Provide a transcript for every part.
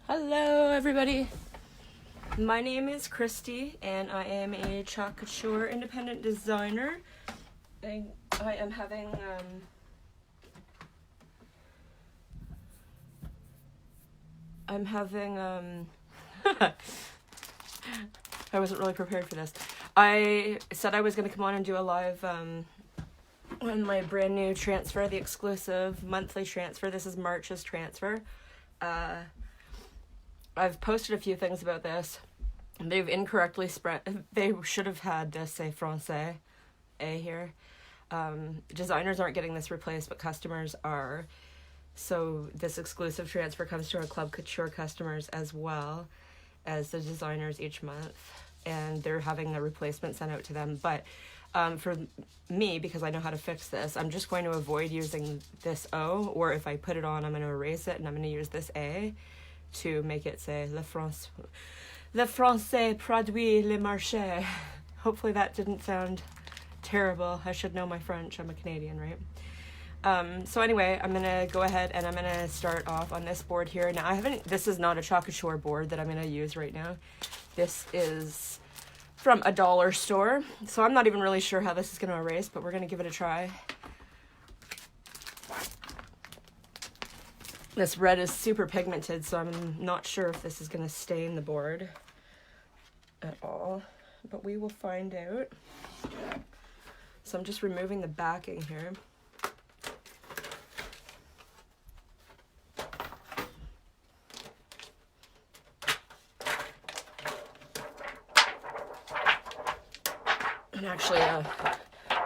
Hello everybody, my name is Christy and I am a Chalk Couture independent designer. I am having I wasn't really prepared for this. I said I was going to come on and do a live on my brand new transfer, the exclusive monthly transfer. This is March's transfer. I've posted a few things about this. They've incorrectly spread. They should have had to say Francais A here. Designers aren't getting this replaced, but customers are. So this exclusive transfer comes to our Club Couture customers as well as the designers each month. And they're having a replacement sent out to them. But for me, because I know how to fix this, I'm just going to avoid using this O. Or if I put it on, I'm going to erase it and I'm going to use this A to make it say Le Français produit le marché. Hopefully that didn't sound terrible. I should know my French. I'm a Canadian, right? So anyway, I'm gonna go ahead and I'm gonna start off on this board here. Now this is not a Chalk Couture board that I'm gonna use right now. This is from a dollar store. So I'm not even really sure how this is gonna erase, but we're gonna give it a try. This red is super pigmented, so I'm not sure if this is going to stain the board at all, but we will find out. So I'm just removing the backing here. And actually,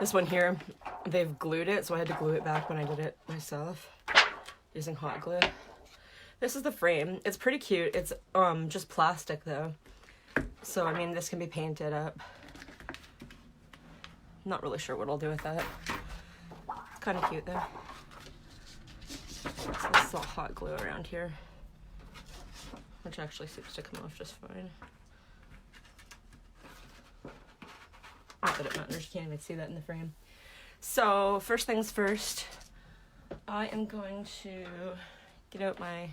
this one here, they've glued it, so I had to glue it back when I did it myself. Using hot glue. This is the frame. It's pretty cute. It's just plastic though. So I mean this can be painted up. Not really sure what I'll do with that. Kind of cute though. So this is all hot glue around here, which actually seems to come off just fine. Not that it matters, you can't even see that in the frame. So first things first, I am going to get out my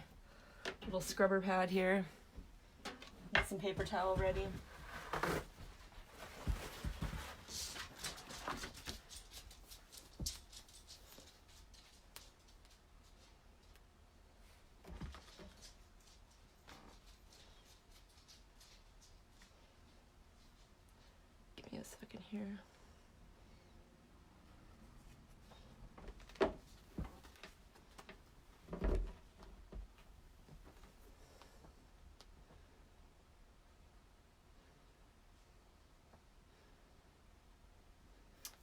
little scrubber pad here. Get some paper towel ready. Give me a second here.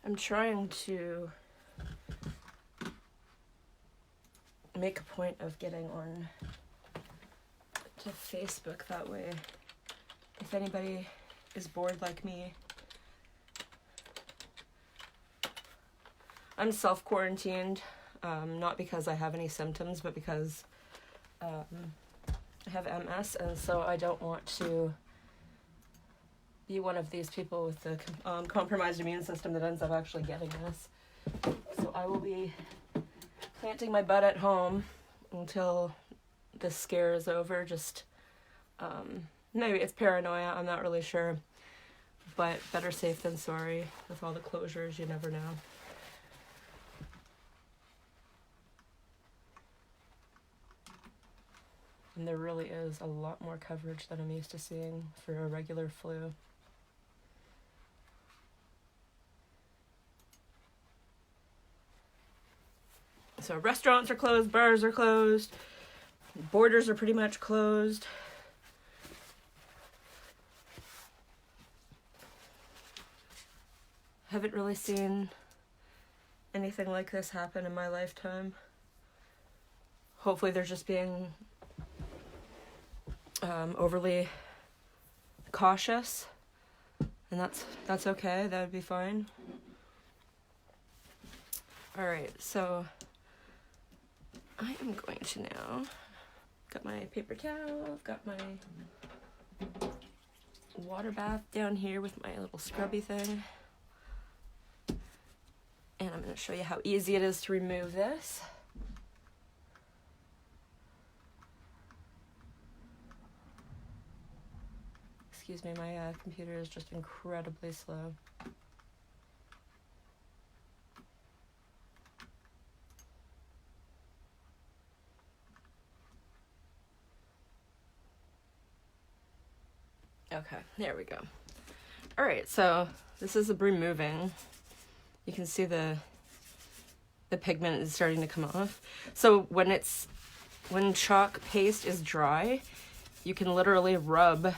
I'm trying to make a point of getting on to Facebook, that way if anybody is bored like me. I'm self-quarantined, not because I have any symptoms, but because I have MS, and so I don't want to be one of these people with the compromised immune system that ends up actually getting this. So I will be planting my butt at home until this scare is over. Just maybe it's paranoia, I'm not really sure, but better safe than sorry. With all the closures, you never know. And there really is a lot more coverage than I'm used to seeing for a regular flu. So restaurants are closed, bars are closed, borders are pretty much closed. Haven't really seen anything like this happen in my lifetime. Hopefully they're just being overly cautious, and that's okay. That would be fine. All right, so I am going to now, got my paper towel, I've got my water bath down here with my little scrubby thing. And I'm going to show you how easy it is to remove this. Excuse me, my computer is just incredibly slow. Okay, there we go. All right, so this is removing. You can see the pigment is starting to come off. So when chalk paste is dry, you can literally rub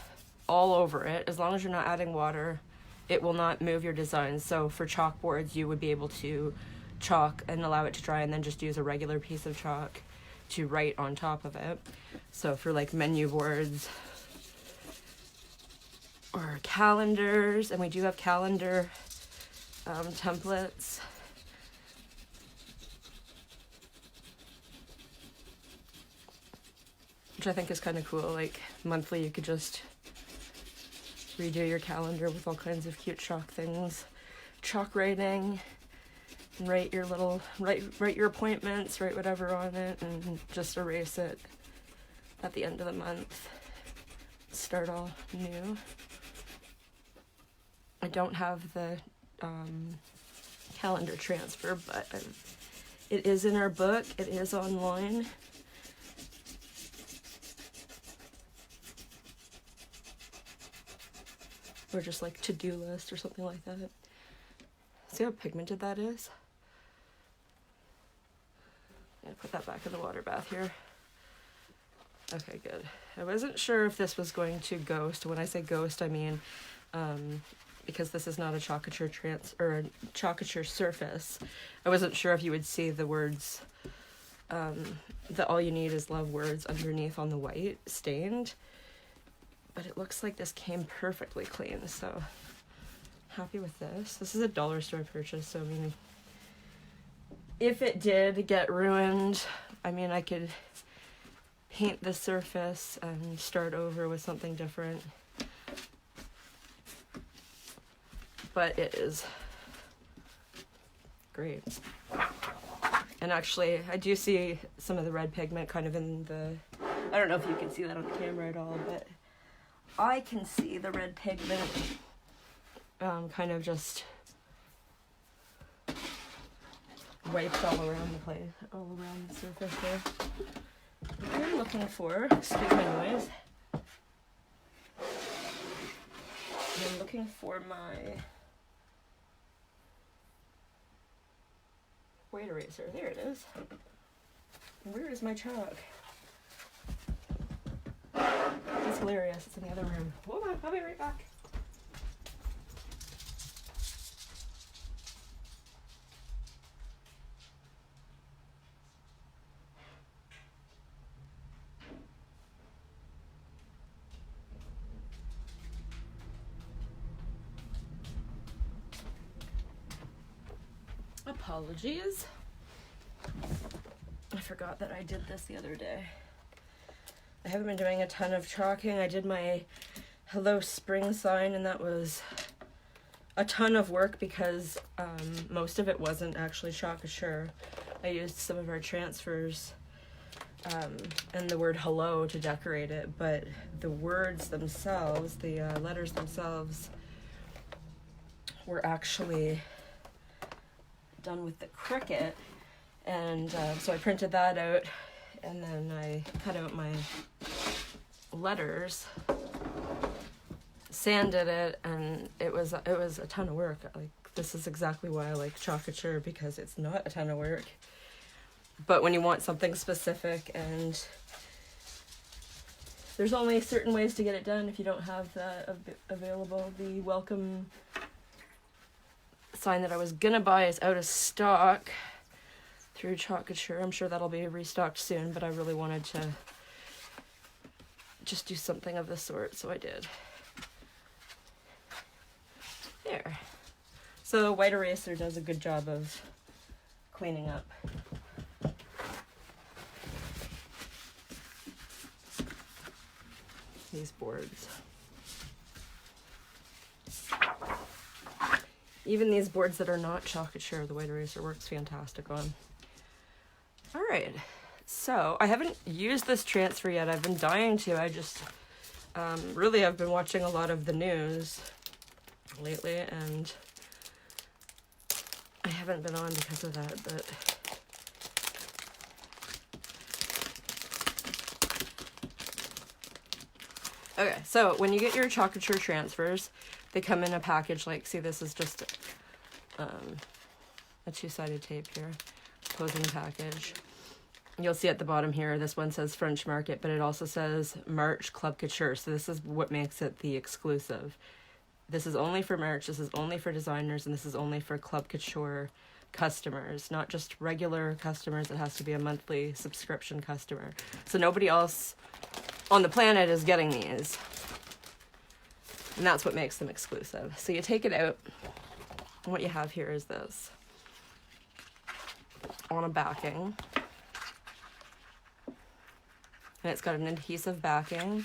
all over it. As long as you're not adding water, it will not move your design. So for chalkboards, you would be able to chalk and allow it to dry and then just use a regular piece of chalk to write on top of it. So for like menu boards or calendars, and we do have calendar templates. Which I think is kind of cool. Like monthly, you could just redo your calendar with all kinds of cute chalk things, chalk writing, and write your appointments, write whatever on it, and just erase it at the end of the month. Start all new. I don't have the calendar transfer, but it is in our book. It is online. Or just like to-do list or something like that. See how pigmented that is? I'm gonna put that back in the water bath here. Okay, good. I wasn't sure if this was going to ghost. When I say ghost, I mean because this is not a Chalkature or a Chalkature surface. I wasn't sure if you would see the words, the all you need is love words underneath on the white stained. But it looks like this came perfectly clean, so happy with this. This is a dollar store purchase, so I mean, if it did get ruined, I mean, I could paint the surface and start over with something different. But it is great. And actually, I do see some of the red pigment kind of in the, I don't know if you can see that on the camera at all, but I can see the red pigment kind of just wiped all around the place, all around the surface there. What I'm looking for, excuse my noise, I'm looking for my white eraser. There it is. Where is my chalk? It's hilarious. It's in the other room. Hold on, I'll be right back. Apologies. I forgot that I did this the other day. I haven't been doing a ton of chalking. I did my Hello Spring sign, and that was a ton of work because most of it wasn't actually Chalkature. I used some of our transfers and the word hello to decorate it, but the words themselves, the letters themselves, were actually done with the Cricut. And so I printed that out, and then I cut out my letters, sanded it, and it was a ton of work. Like, this is exactly why I like Chalkature, because it's not a ton of work. But when you want something specific, and there's only certain ways to get it done if you don't have that available. The welcome sign that I was gonna buy is out of stock through Chalkature. I'm sure that'll be restocked soon, but I really wanted to just do something of the sort, so I did. There. So the white eraser does a good job of cleaning up. These boards. Even these boards that are not Chalkature, the white eraser works fantastic on. All right, so I haven't used this transfer yet. I've been dying to. I just Really, I've been watching a lot of the news lately, and I haven't been on because of that, but okay, so when you get your Chocolatre transfers, they come in a package like, see, this is just a two-sided tape here, closing package. You'll see at the bottom here, this one says French Market, but it also says March Club Couture. So this is what makes it the exclusive. This is only for merch, this is only for designers, and this is only for Club Couture customers, not just regular customers. It has to be a monthly subscription customer. So nobody else on the planet is getting these. And that's what makes them exclusive. So you take it out, and what you have here is this. On a backing. And it's got an adhesive backing,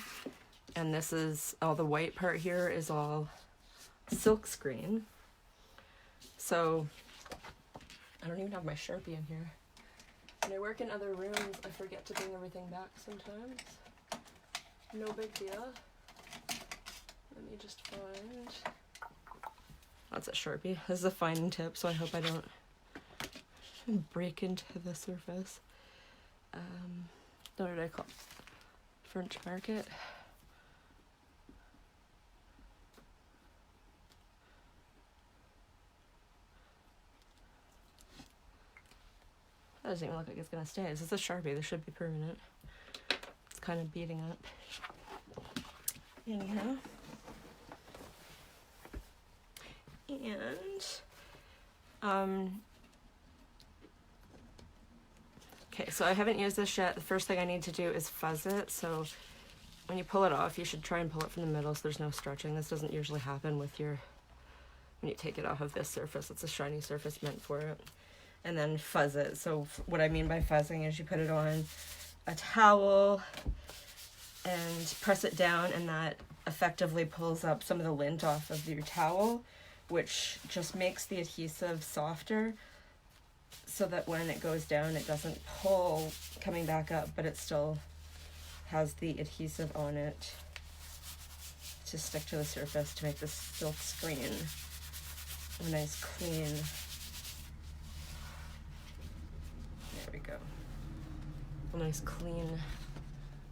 and this is all the white part here is all silk screen. So I don't even have my Sharpie in here. When I work in other rooms, I forget to bring everything back sometimes. No big deal. Let me just find. That's a Sharpie. This is a fine tip, so I hope I don't break into the surface. What did I call it? French Market. That doesn't even look like it's gonna stay. This is a Sharpie. This should be permanent. It's kind of beating up. Anyhow. And okay, so I haven't used this yet. The first thing I need to do is fuzz it. So when you pull it off, you should try and pull it from the middle so there's no stretching. This doesn't usually happen with when you take it off of this surface. It's a shiny surface meant for it. And then fuzz it. So what I mean by fuzzing is you put it on a towel and press it down, and that effectively pulls up some of the lint off of your towel, which just makes the adhesive softer, so that when it goes down, it doesn't pull coming back up, but it still has the adhesive on it to stick to the surface to make this silk screen a nice clean. There we go. A nice clean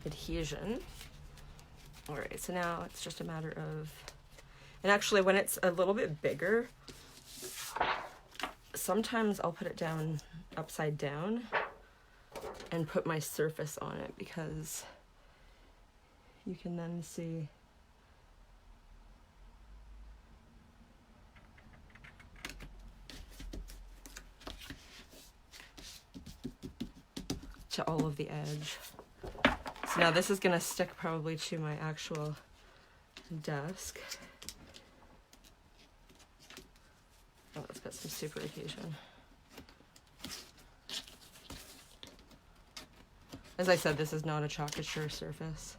adhesion. All right, so now it's just a matter of, and actually when it's a little bit bigger, sometimes I'll put it down upside down and put my surface on it, because you can then see to all of the edge. So now this is going to stick probably to my actual desk. Oh, it's got some super adhesion. As I said, this is not a Chocolatre surface.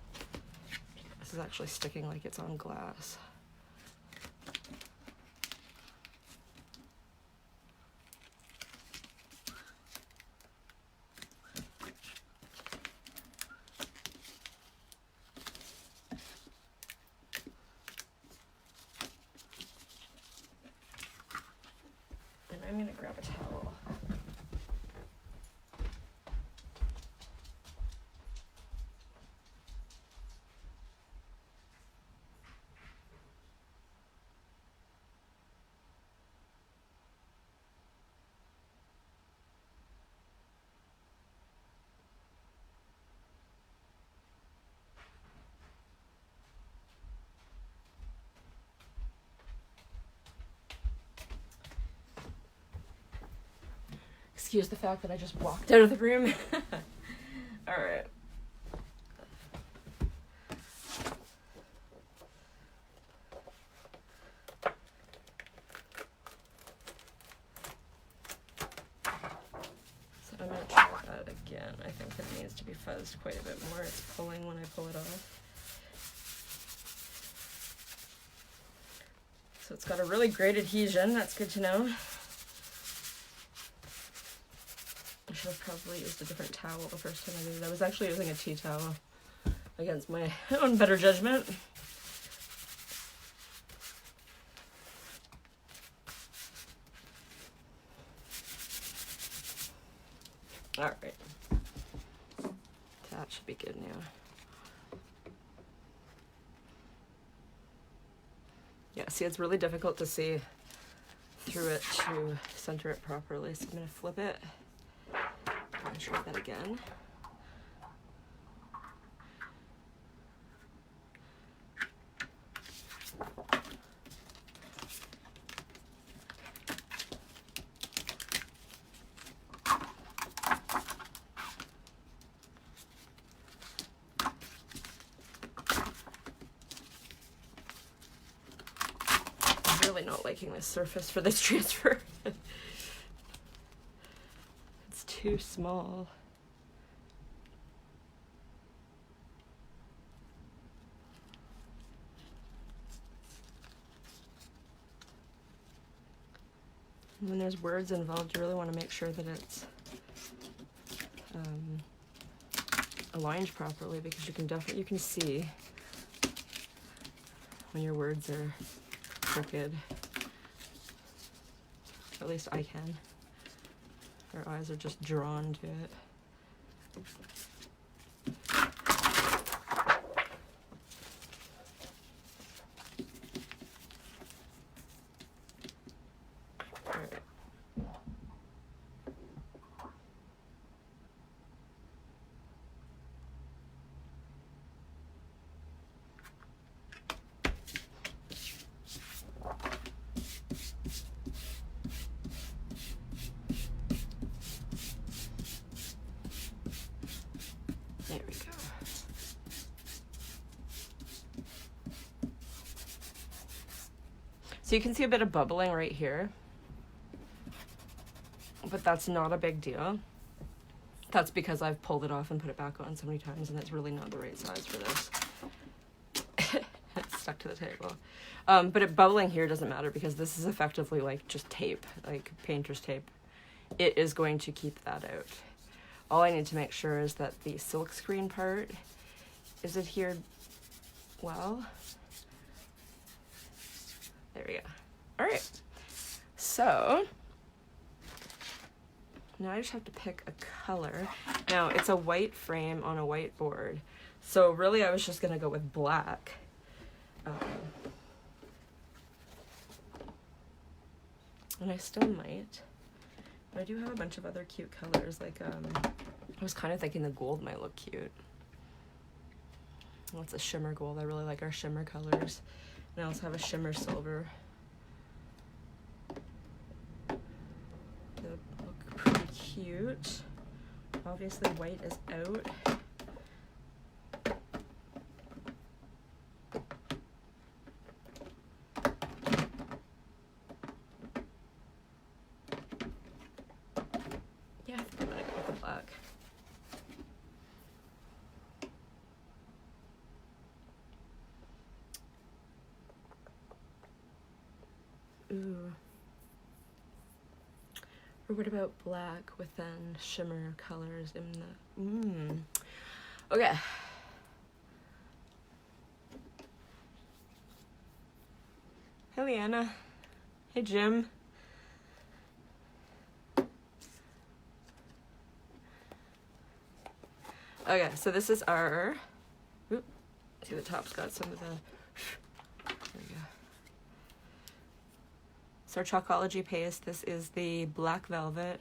This is actually sticking like it's on glass. I'm going to grab a towel. Excuse the fact that I just walked out of the room. All right. So I'm going to try that again. I think it needs to be fuzzed quite a bit more. It's pulling when I pull it off. So it's got a really great adhesion. That's good to know. I should have probably used a different towel the first time I did it. I was actually using a tea towel, against my own better judgment. All right, that should be good now. Yeah, see, it's really difficult to see through it to center it properly, so I'm gonna flip it. I'm gonna try that again. Not liking this surface for this transfer. It's too small. When there's words involved, you really want to make sure that it's aligned properly, because you can see when your words are crooked. At least I can. Our eyes are just drawn to it. There we go. So you can see a bit of bubbling right here, but that's not a big deal. That's because I've pulled it off and put it back on so many times, and it's really not the right size for this. It's stuck to the table. But it bubbling here doesn't matter, because this is effectively like just tape, like painter's tape. It is going to keep that out. All I need to make sure is that the silk screen part is adhered well. There we go. All right. So now I just have to pick a color. Now it's a white frame on a white board. So really I was just gonna go with black. And I still might. But I do have a bunch of other cute colors, like I was kind of thinking the gold might look cute. Well, it's a shimmer gold. I really like our shimmer colors. And I also have a shimmer silver. They look pretty cute. Obviously white is out. Yeah, I think I'm gonna go with the black. Ooh. Or what about black with then shimmer colors in the... Okay. Hey, Leanna. Hey, Jim. Okay, so this is our... Oop, see, the top's got some of the... There we go. It's our Chalkology paste. This is the Black Velvet.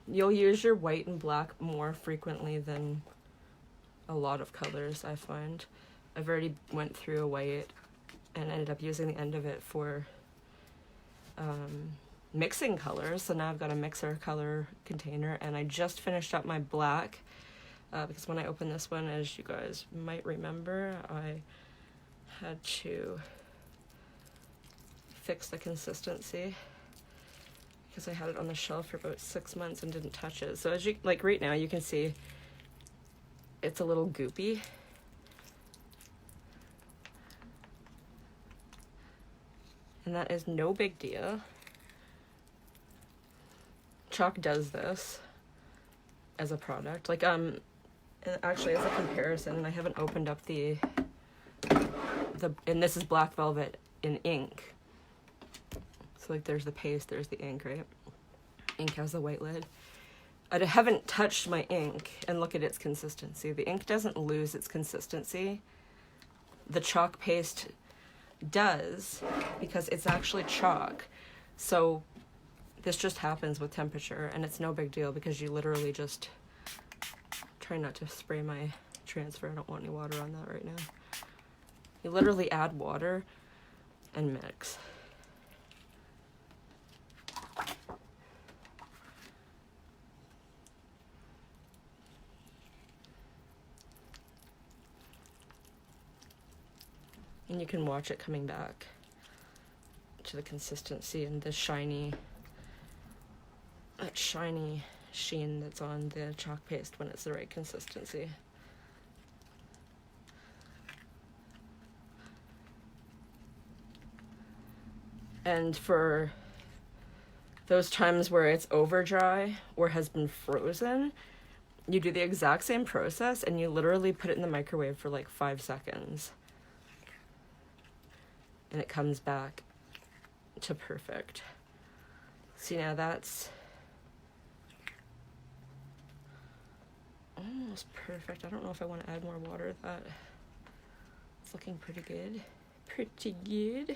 You'll use your white and black more frequently than a lot of colors, I find. I've already went through a white and ended up using the end of it for mixing colors. So now I've got a mixer color container, and I just finished up my black because when I opened this one, as you guys might remember, I had to fix the consistency because I had it on the shelf for about 6 months and didn't touch it. So as you, like right now, you can see it's a little goopy. And that is no big deal. Chalk does this as a product. Like, And actually, as a comparison, I haven't opened up the and this is Black Velvet in ink. So like there's the paste, there's the ink, right? Ink has the white lid. I haven't touched my ink, and look at its consistency. The ink doesn't lose its consistency. The chalk paste does, because it's actually chalk. So this just happens with temperature, and it's no big deal because you literally just try not to spray my transfer. I don't want any water on that right now. You literally add water and mix. And you can watch it coming back to the consistency and the shiny, that shiny sheen that's on the chalk paste when it's the right consistency. And for those times where it's over dry or has been frozen, you do the exact same process and you literally put it in the microwave for like 5 seconds. And it comes back to perfect. See, now that's almost perfect. I don't know if I want to add more water to that. It's looking pretty good. Pretty good.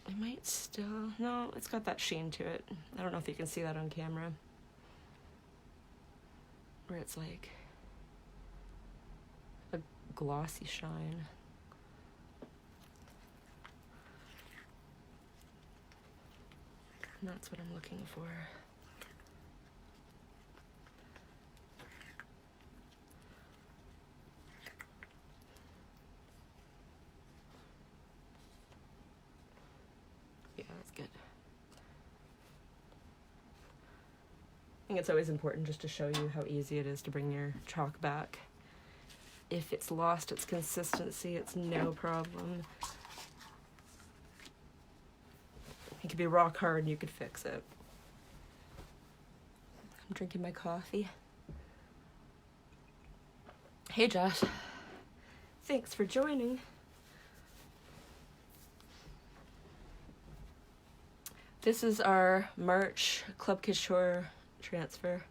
I might still... No, it's got that sheen to it. I don't know if you can see that on camera. Where it's like a glossy shine. And that's what I'm looking for. Yeah, that's good. I think it's always important just to show you how easy it is to bring your chalk back. If it's lost its consistency, it's no problem. It could be rock hard and you could fix it. I'm drinking my coffee. Hey Josh, thanks for joining. This is our March Club Couture transfer.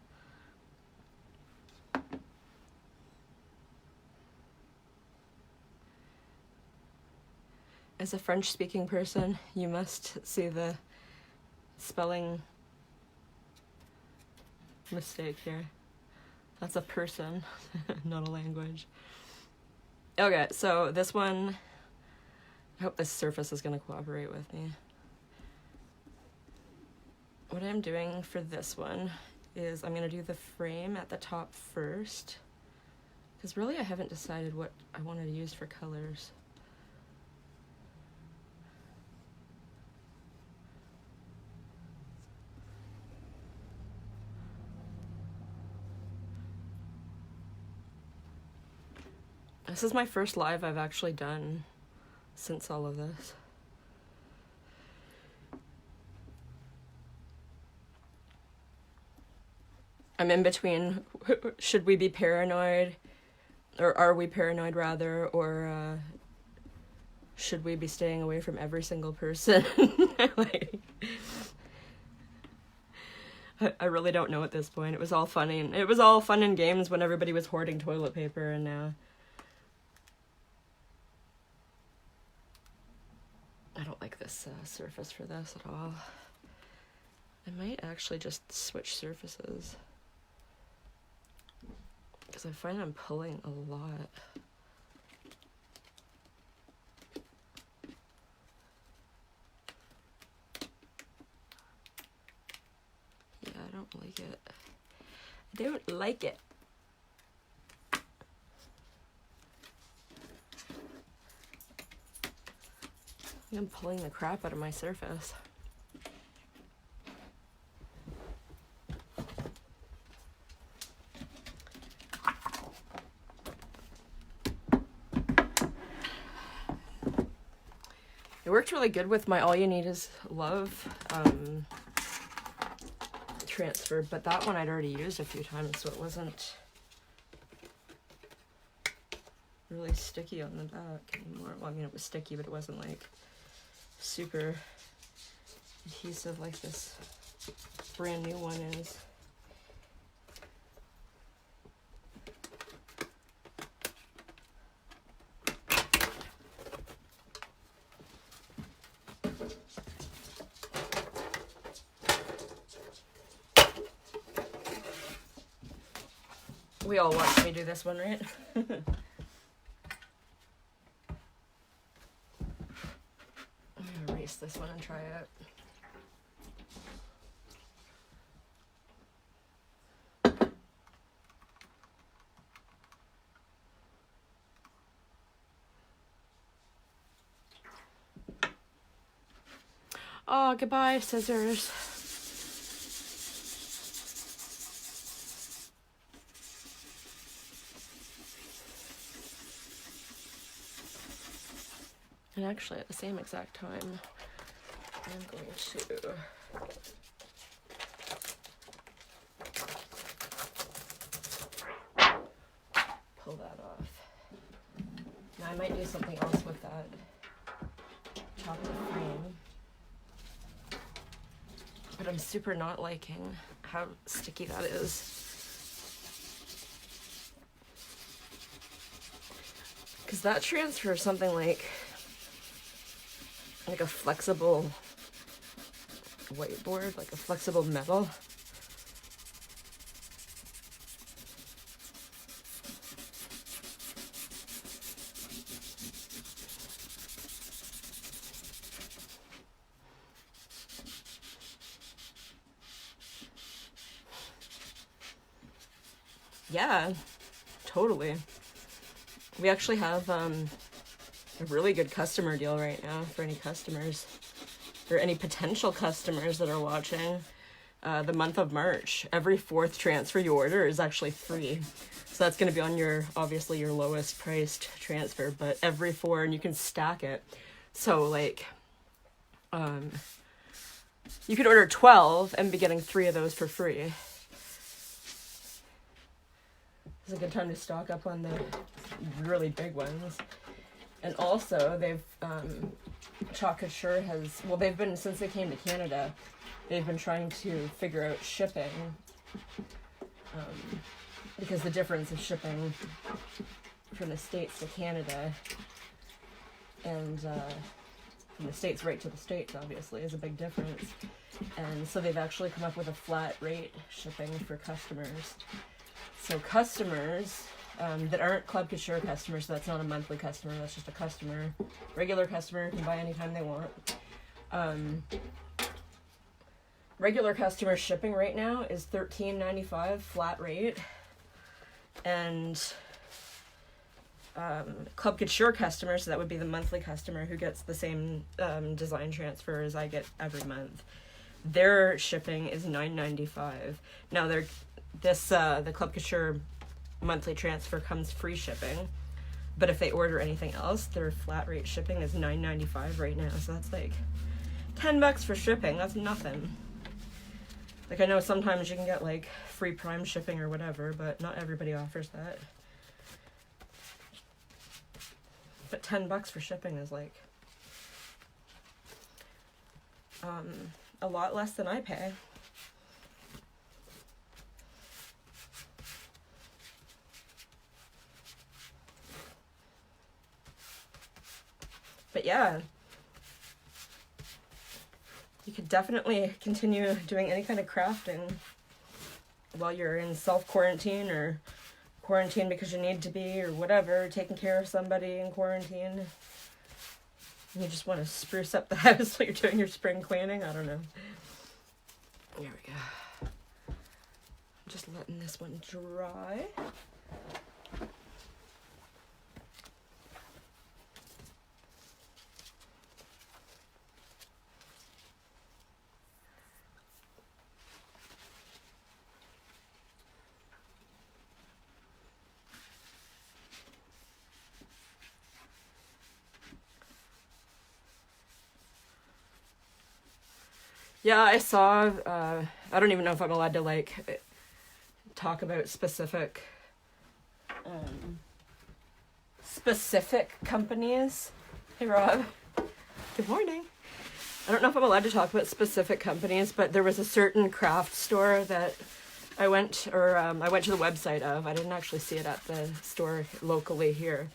As a French-speaking person, you must see the spelling mistake here. That's a person, not a language. Okay, so this one, I hope this surface is going to cooperate with me. What I'm doing for this one is I'm going to do the frame at the top first, because really I haven't decided what I wanted to use for colors. This is my first live I've actually done since all of this. I'm in between, should we be paranoid, or are we paranoid rather, or should we be staying away from every single person? Like, I really don't know at this point. It was all funny, and it was all fun and games when everybody was hoarding toilet paper, and now I don't like this surface for this at all. I might actually just switch surfaces, because I find I'm pulling a lot. Yeah, I don't like it. I don't like it. I'm pulling the crap out of my surface. It worked really good with my All You Need Is Love transfer, but that one I'd already used a few times, so it wasn't really sticky on the back anymore. Well, I mean, it was sticky, but it wasn't like super adhesive like this brand new one is. We all watched me do this one, right? I'm gonna erase this one and try it. Oh, goodbye, scissors. And actually, at the same exact time, I'm going to pull that off. Now, I might do something else with that chocolate frame. But I'm super not liking how sticky that is. Because that transfers something like a flexible whiteboard, like a flexible metal. Yeah, totally. We actually have a really good customer deal right now for any customers or any potential customers that are watching. The month of March, every 4th transfer you order is actually free. So that's going to be on your, obviously your lowest priced transfer, but every 4, and you can stack it. So like, you could order 12 and be getting 3 of those for free. It's a good time to stock up on the really big ones. And also, they've, Chocolate Sure has, well, they've been, since they came to Canada, they've been trying to figure out shipping, because the difference of shipping from the States to Canada and from the States right to the States, obviously, is a big difference. And so they've actually come up with a flat rate shipping for customers. So customers that aren't Club Couture customers, so that's not a monthly customer, that's just a customer. Regular customer can buy anytime they want. Regular customer shipping right now is $13.95 flat rate. And Club Couture customers, so that would be the monthly customer who gets the same design transfer as I get every month. Their shipping is $9.95. Now the Club Couture monthly transfer comes free shipping, but if they order anything else, their flat rate shipping is $9.95 right now. So that's like $10 for shipping. That's nothing. Like, I know sometimes you can get like free Prime shipping or whatever, but not everybody offers that. But $10 for shipping is like a lot less than I pay. But yeah, you could definitely continue doing any kind of crafting while you're in self-quarantine or quarantine because you need to be or whatever, taking care of somebody in quarantine. And you just want to spruce up the house while you're doing your spring cleaning. I don't know. There we go. I'm just letting this one dry. Yeah, I saw, I don't even know if I'm allowed to, like, talk about um, specific companies. Hey, Rob. Good morning. I don't know if I'm allowed to talk about specific companies, but there was a certain craft store that I went to the website of. I didn't actually see it at the store locally here,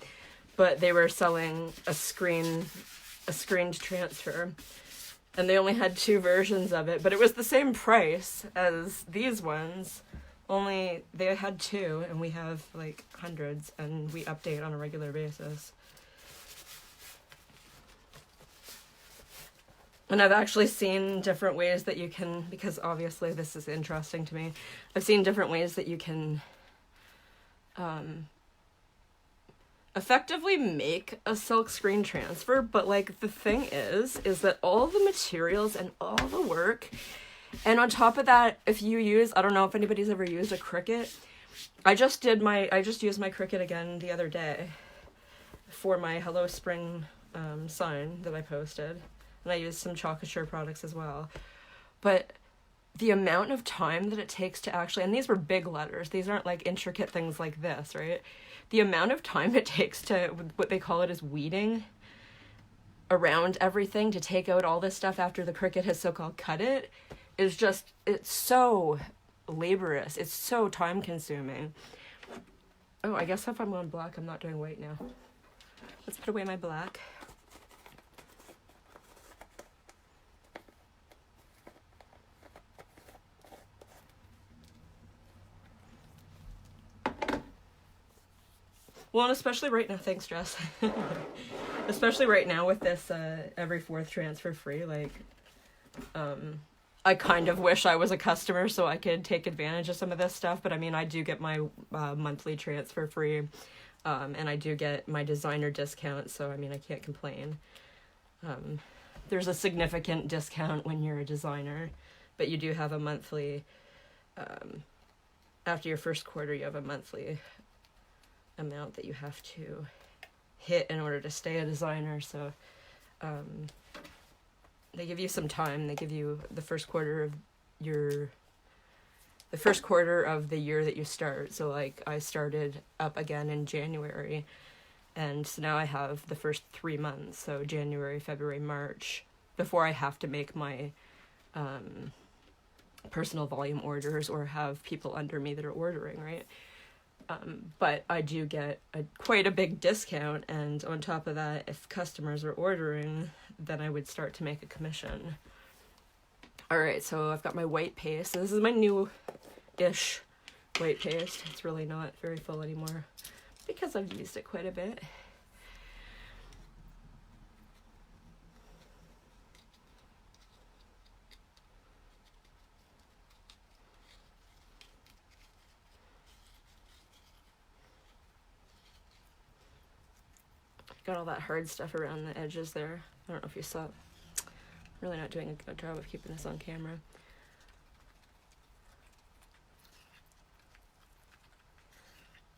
but they were selling a screened transfer, and they only had 2 versions of it, but it was the same price as these ones. Only they had 2, and we have like hundreds, and we update on a regular basis. And I've actually seen different ways that you can, because obviously this is interesting to me, I've seen different ways that you can effectively make a silk screen transfer, but like the thing is that all the materials and all the work, and on top of that, if you use, I don't know if anybody's ever used a Cricut. I just used my Cricut again the other day for my Hello Spring sign that I posted. And I used some Chalkature products as well. But the amount of time that it takes to actually, and these were big letters, these aren't like intricate things like this, right? The amount of time it takes to, what they call it is weeding around everything to take out all this stuff after the Cricut has so-called cut it, is just, it's so laborious. It's so time consuming. Oh, I guess if I'm on black, I'm not doing white now. Let's put away my black. Well, and especially right now, thanks, Jess. Especially right now with this every 4th transfer free, like, I kind of wish I was a customer so I could take advantage of some of this stuff, but I mean, I do get my monthly transfer free, and I do get my designer discount, so I mean, I can't complain. There's a significant discount when you're a designer, but you do have a monthly, after your first quarter, you have a monthly amount that you have to hit in order to stay a designer. So they give you some time. They give you the first quarter of the year that you start. So like I started up again in January, and so now I have the first 3 months, so January, February, March, before I have to make my personal volume orders or have people under me that are ordering, right? But I do get quite a big discount, and on top of that, if customers are ordering, then I would start to make a commission. Alright, so I've got my white paste. This is my new-ish white paste. It's really not very full anymore because I've used it quite a bit. Got all that hard stuff around the edges there. I don't know if you saw. I'm really not doing a good job of keeping this on camera.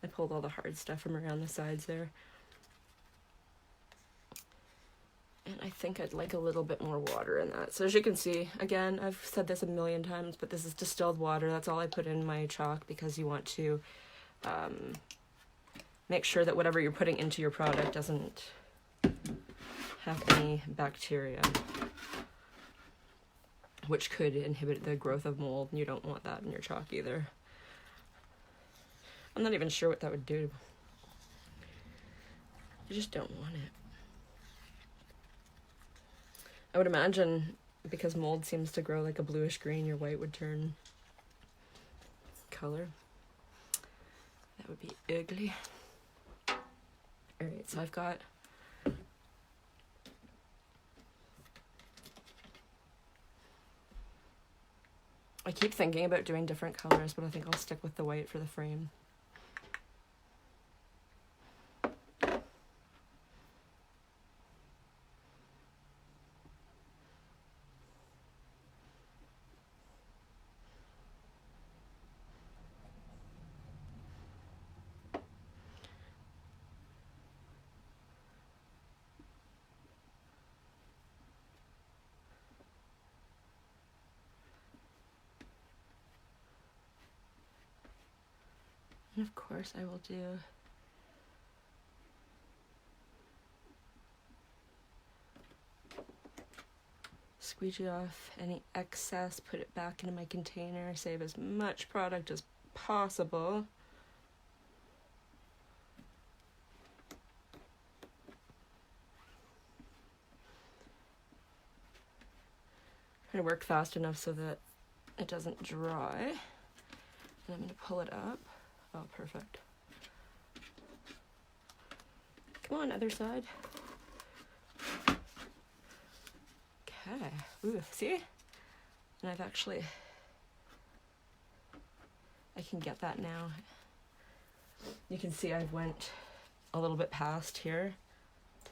I pulled all the hard stuff from around the sides there. And I think I'd like a little bit more water in that. So as you can see, again, I've said this a million times, but this is distilled water. That's all I put in my chalk because you want to make sure that whatever you're putting into your product doesn't have any bacteria, which could inhibit the growth of mold, and you don't want that in your chalk either. I'm not even sure what that would do. You just don't want it. I would imagine because mold seems to grow like a bluish green, your white would turn color. That would be ugly. Alright, so I've got I keep thinking about doing different colors, but I think I'll stick with the white for the frame. And of course I will do squeegee off any excess, put it back into my container, save as much product as possible. Trying to work fast enough so that it doesn't dry. And I'm going to pull it up. Oh, perfect. Come on, other side. Okay. Ooh, see? And I've actually, I can get that now. You can see I went a little bit past here,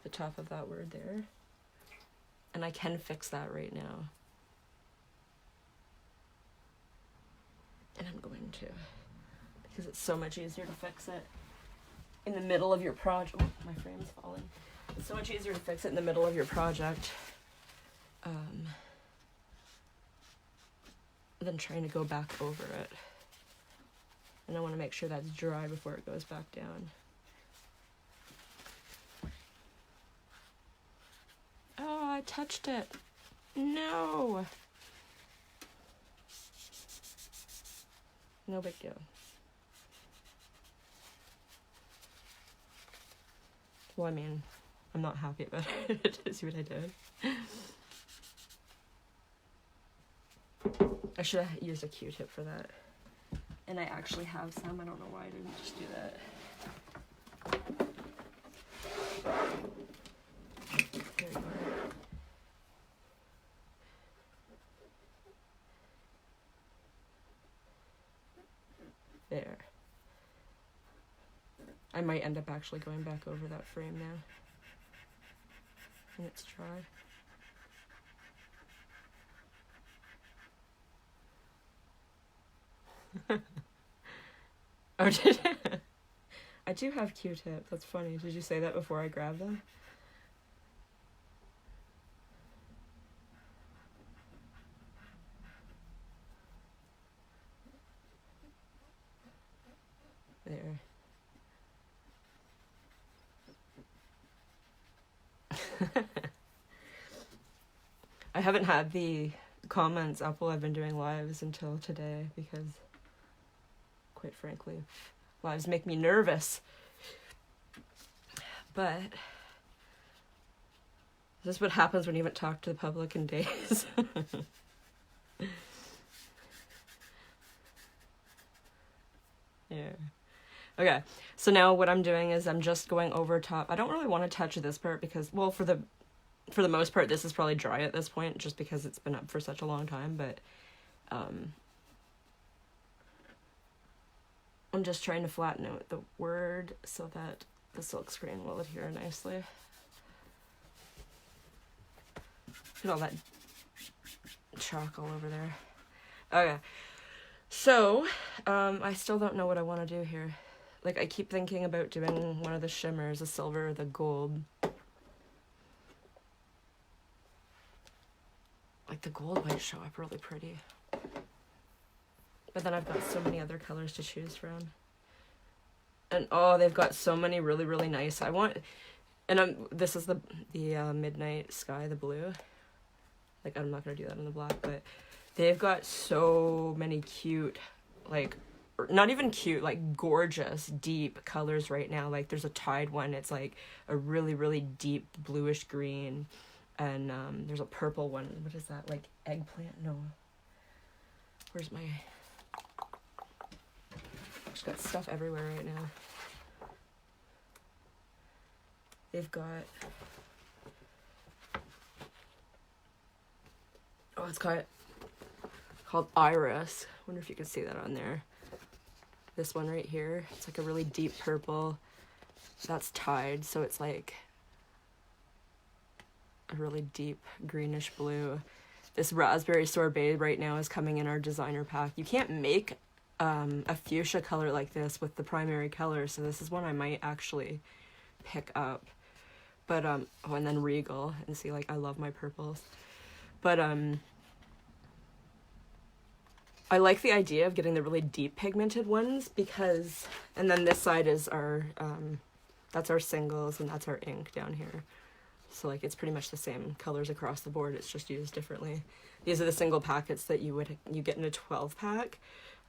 the top of that word there. And I can fix that right now. And I'm going to, because it's so much easier to fix it in the middle of your project. Oh, my frame's falling. It's so much easier to fix it in the middle of your project than trying to go back over it. And I want to make sure that's dry before it goes back down. Oh, I touched it. No. No big deal. Well, I mean, I'm not happy about it. See what I did? I should have used a Q-tip for that. And I actually have some. I don't know why I didn't just do that. There you go. There. I might end up actually going back over that frame now. And it's dry. Oh, did it? I do have Q-tips. That's funny. Did you say that before I grabbed them? There. I haven't had the comments up while I've been doing lives until today because, quite frankly, lives make me nervous. But this is what happens when you haven't talked to the public in days. Yeah. Okay, so now what I'm doing is I'm just going over top. I don't really want to touch this part because, well, for the most part, this is probably dry at this point just because it's been up for such a long time, but I'm just trying to flatten out the word so that the silk screen will adhere nicely. Look at all that chalk all over there. Okay, so I still don't know what I want to do here. Like, I keep thinking about doing one of the shimmers, the silver or the gold. Like, the gold might show up really pretty. But then I've got so many other colors to choose from. And, oh, they've got so many really, really nice. I want... And this is the Midnight Sky, the blue. Like, I'm not going to do that on the black, but they've got so many cute, like... Not even cute, like gorgeous, deep colors right now. Like there's a Tide one. It's like a really, really deep bluish green. And there's a purple one. What is that? Like eggplant? No. Where's my... Just got stuff everywhere right now. They've got... Oh, it's called Iris. Wonder if you can see that on there. This one right here, it's like a really deep purple. That's Tide, so it's like a really deep greenish blue. This Raspberry Sorbet right now is coming in our designer pack. You can't make a fuchsia color like this with the primary color, so this is one I might actually pick up. But oh, and then Regal, and see, like, I love my purples. But I like the idea of getting the really deep pigmented ones because, and then this side is our, that's our singles and that's our ink down here. So like it's pretty much the same colors across the board. It's just used differently. These are the single packets that you get in a 12 pack.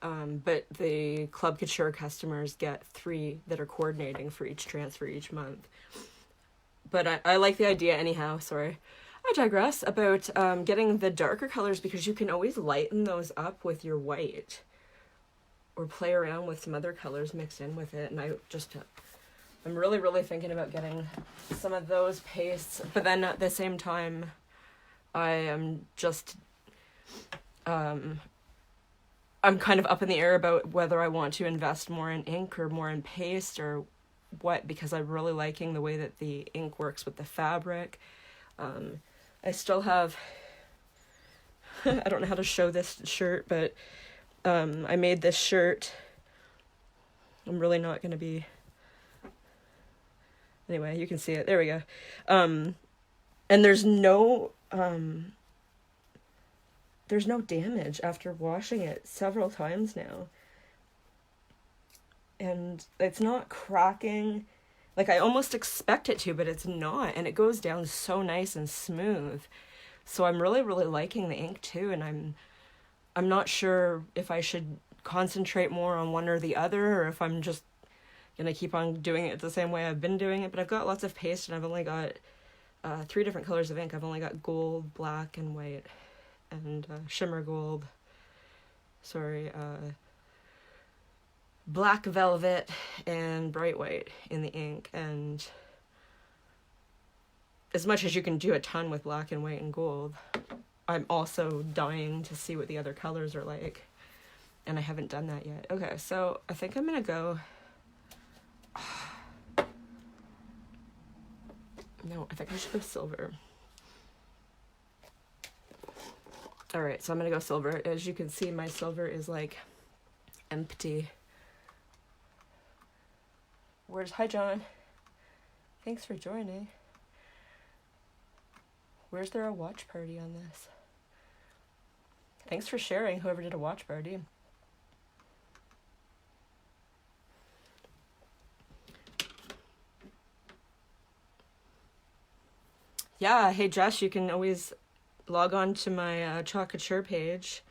But the Club Couture customers get 3 that are coordinating for each transfer each month. But I like the idea anyhow, sorry. I digress about getting the darker colors because you can always lighten those up with your white or play around with some other colors mixed in with it. And I'm really, really thinking about getting some of those pastes. But then at the same time, I am just, I'm kind of up in the air about whether I want to invest more in ink or more in paste or what, because I'm really liking the way that the ink works with the fabric. I still have, I don't know how to show this shirt, but I made this shirt. I'm really not going to be, anyway, you can see it. There we go. And there's no damage after washing it several times now. And it's not cracking. Like I almost expect it to, but it's not. And it goes down so nice and smooth. So I'm really, really liking the ink too. And I'm not sure if I should concentrate more on one or the other, or if I'm just going to keep on doing it the same way I've been doing it. But I've got lots of paste and I've only got 3 different colors of ink. I've only got gold, black, and white, and shimmer gold. Black velvet and bright white in the ink. And as much as you can do a ton with black and white and gold, I'm also dying to see what the other colors are like. And I haven't done that yet. Okay, so I think I'm going to go... No, I think I should go silver. Alright, so I'm going to go silver. As you can see, my silver is like empty. Hi, John. Thanks for joining. Where's there a watch party on this? Thanks for sharing, whoever did a watch party. Yeah, hey Jess, you can always log on to my Chalk Couture page.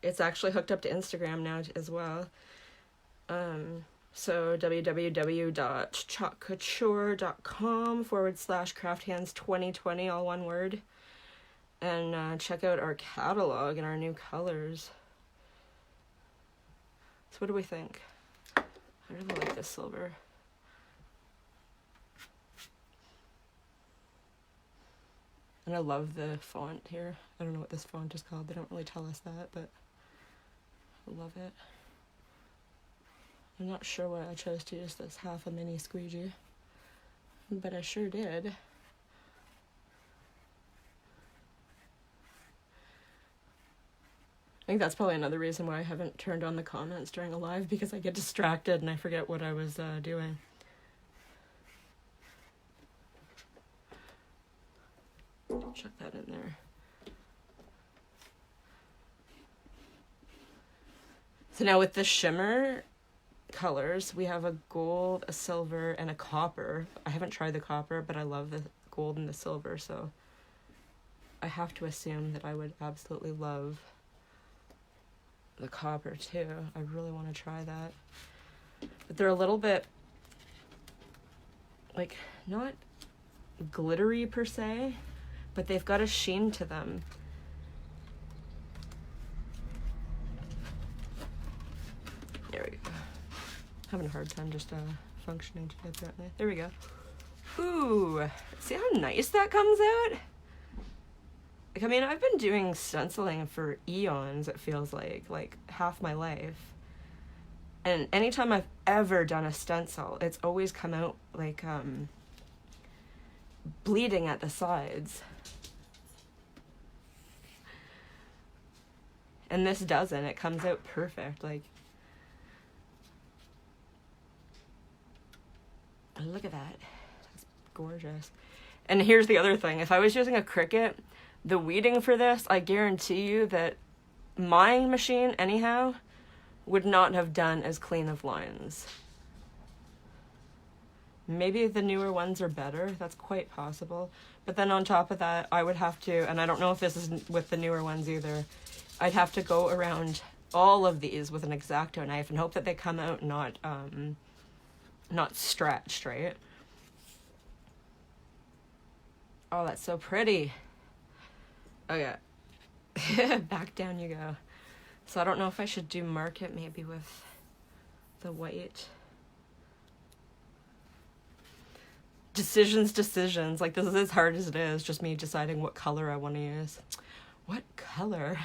It's actually hooked up to Instagram now as well. So www.chalkcouture.com/crafthands2020, all one word. And check out our catalog and our new colors. So what do we think? I really like this silver. And I love the font here. I don't know what this font is called. They don't really tell us that, but I love it. I'm not sure why I chose to use this half a mini squeegee, but I sure did. I think that's probably another reason why I haven't turned on the comments during a live, because I get distracted and I forget what I was doing. Chuck that in there. So now with the shimmer colors, we have a gold, a silver, and a copper. I haven't tried the copper, but I love the gold and the silver, so I have to assume that I would absolutely love the copper too. I really want to try that. But they're a little bit, like, not glittery per se, but they've got a sheen to them. There we go. Having a hard time just functioning today, apparently. There we go. Ooh, see how nice that comes out? Like, I mean, I've been doing stenciling for eons, it feels like half my life. And anytime I've ever done a stencil, it's always come out like bleeding at the sides. And this doesn't. It comes out perfect. Like, look at that. That's gorgeous. And here's the other thing. If I was using a Cricut, the weeding for this, I guarantee you that my machine, anyhow, would not have done as clean of lines. Maybe the newer ones are better. That's quite possible. But then on top of that, I would have to, and I don't know if this is with the newer ones either, I'd have to go around all of these with an X-Acto knife and hope that they come out not stretched, right? Oh, that's so pretty. Okay. Back down you go. So I don't know if I should do market maybe with the white. Decisions. Like, this is as hard as it is, just me deciding what color I want to use. What color?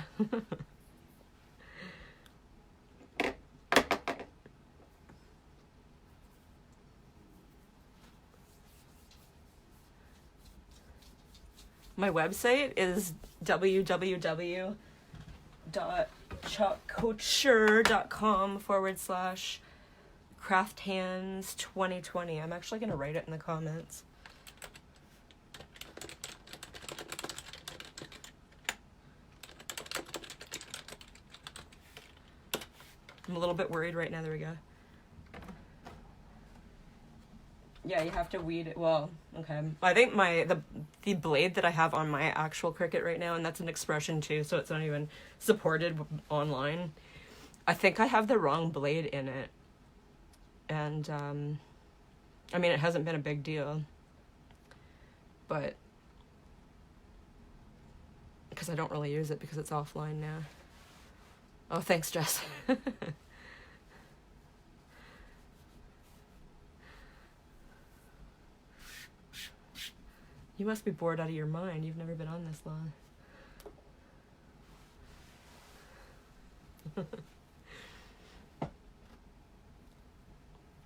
My website is www.chalkcouture.com/crafthands2020. I'm actually going to write it in the comments. I'm a little bit worried right now. There we go. Yeah, you have to weed it. Well, okay. I think the blade that I have on my actual Cricut right now, and that's an Expression too, so it's not even supported online. I think I have the wrong blade in it. And, I mean, it hasn't been a big deal. But, because I don't really use it because it's offline now. Oh, thanks, Jess. You must be bored out of your mind. You've never been on this long.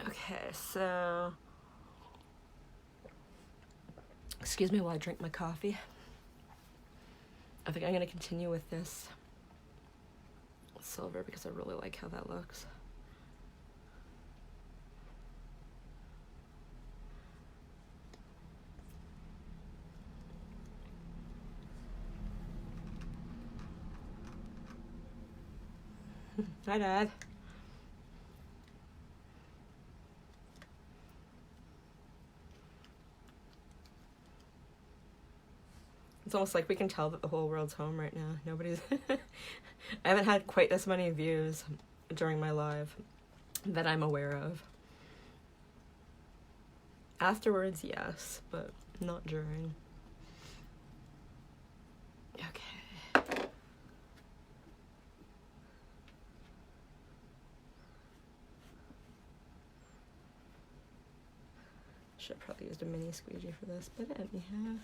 Okay, so... Excuse me while I drink my coffee. I think I'm going to continue with this silver because I really like how that looks. Hi, Dad. It's almost like we can tell that the whole world's home right now. Nobody's... I haven't had quite this many views during my live that I'm aware of. Afterwards, yes, but not during. Okay. Should have probably used a mini squeegee for this, but anyhow.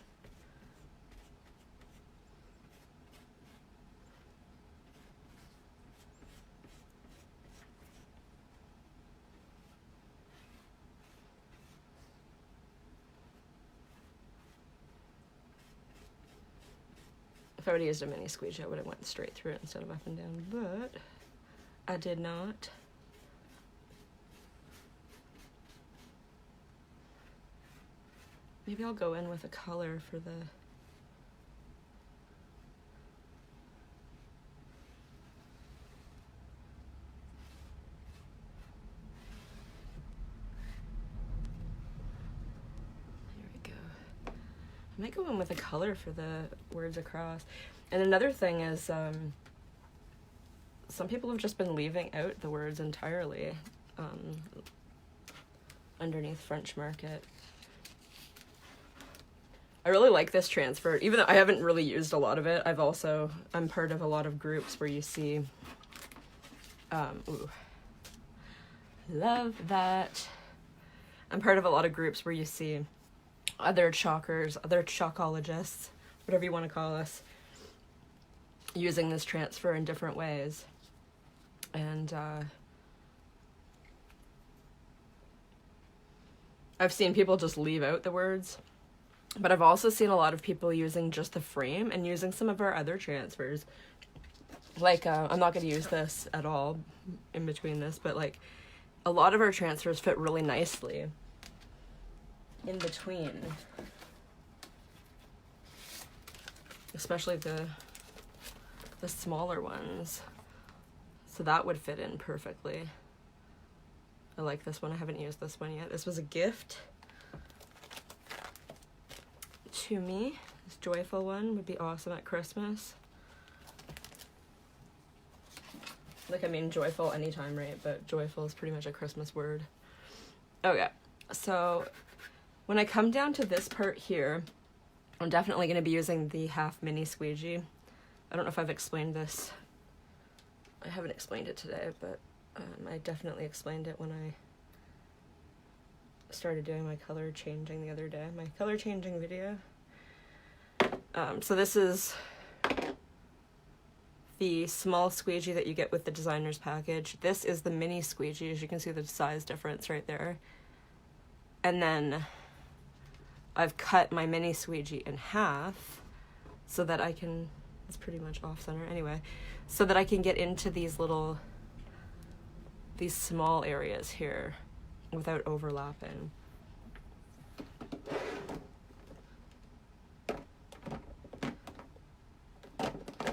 If I would have used a mini squeegee, I would have went straight through it instead of up and down, but I did not. Maybe I'll go in with a color for the... There we go. I might go in with a color for the words across. And another thing is, some people have just been leaving out the words entirely underneath French Market. I really like this transfer, even though I haven't really used a lot of it. I'm part of a lot of groups where you see, ooh, love that. I'm part of a lot of groups where you see other chalkers, other chalkologists, whatever you want to call us, using this transfer in different ways. And, I've seen people just leave out the words. But I've also seen a lot of people using just the frame and using some of our other transfers. Like, I'm not going to use this at all in between this, but like, a lot of our transfers fit really nicely in between. Especially the the smaller ones. So that would fit in perfectly. I like this one. I haven't used this one yet. This was a gift to me. This Joyful one would be awesome at Christmas. Like, I mean, joyful anytime, right? But joyful is pretty much a Christmas word. Okay, so when I come down to this part here, I'm definitely going to be using the half mini squeegee. I don't know if I've explained this. I haven't explained it today, but I definitely explained it when I started doing my color changing the other day. My color changing video. So this is the small squeegee that you get with the designer's package. This is the mini squeegee, as you can see the size difference right there. And then I've cut my mini squeegee in half so that I can, it's pretty much off center anyway, so that I can get into these small areas here without overlapping.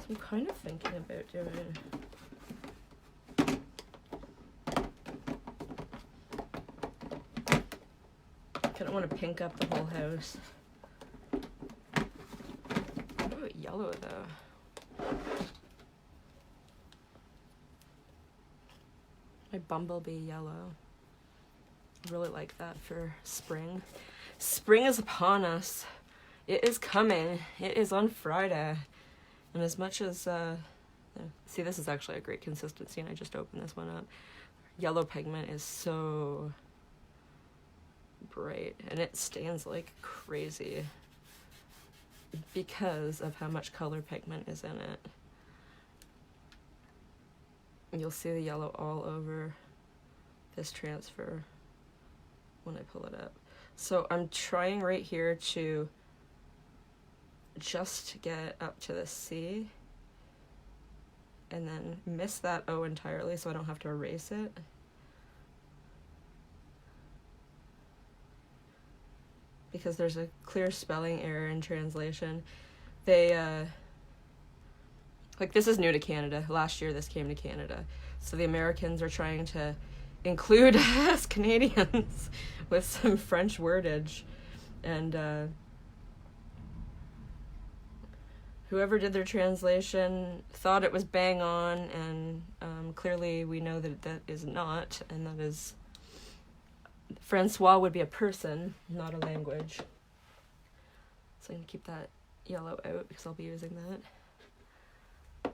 I'm kind of thinking about doing. I don't want to pink up the whole house. What about yellow though? My bumblebee yellow. I really like that for spring. Spring is upon us. It is coming. It is on Friday. And as much as, see, this is actually a great consistency, and I just opened this one up. Yellow pigment is so bright, and it stains like crazy because of how much color pigment is in it. You'll see the yellow all over this transfer when I pull it up. So I'm trying right here to just get up to the C and then miss that O entirely so I don't have to erase it. Because there's a clear spelling error in translation. They, like, this is new to Canada. Last year this came to Canada. So the Americans are trying to include us Canadians with some French wordage. And, whoever did their translation thought it was bang on, and clearly we know that that is not, and that is, Francois would be a person, not a language. So I'm going to keep that yellow out because I'll be using that.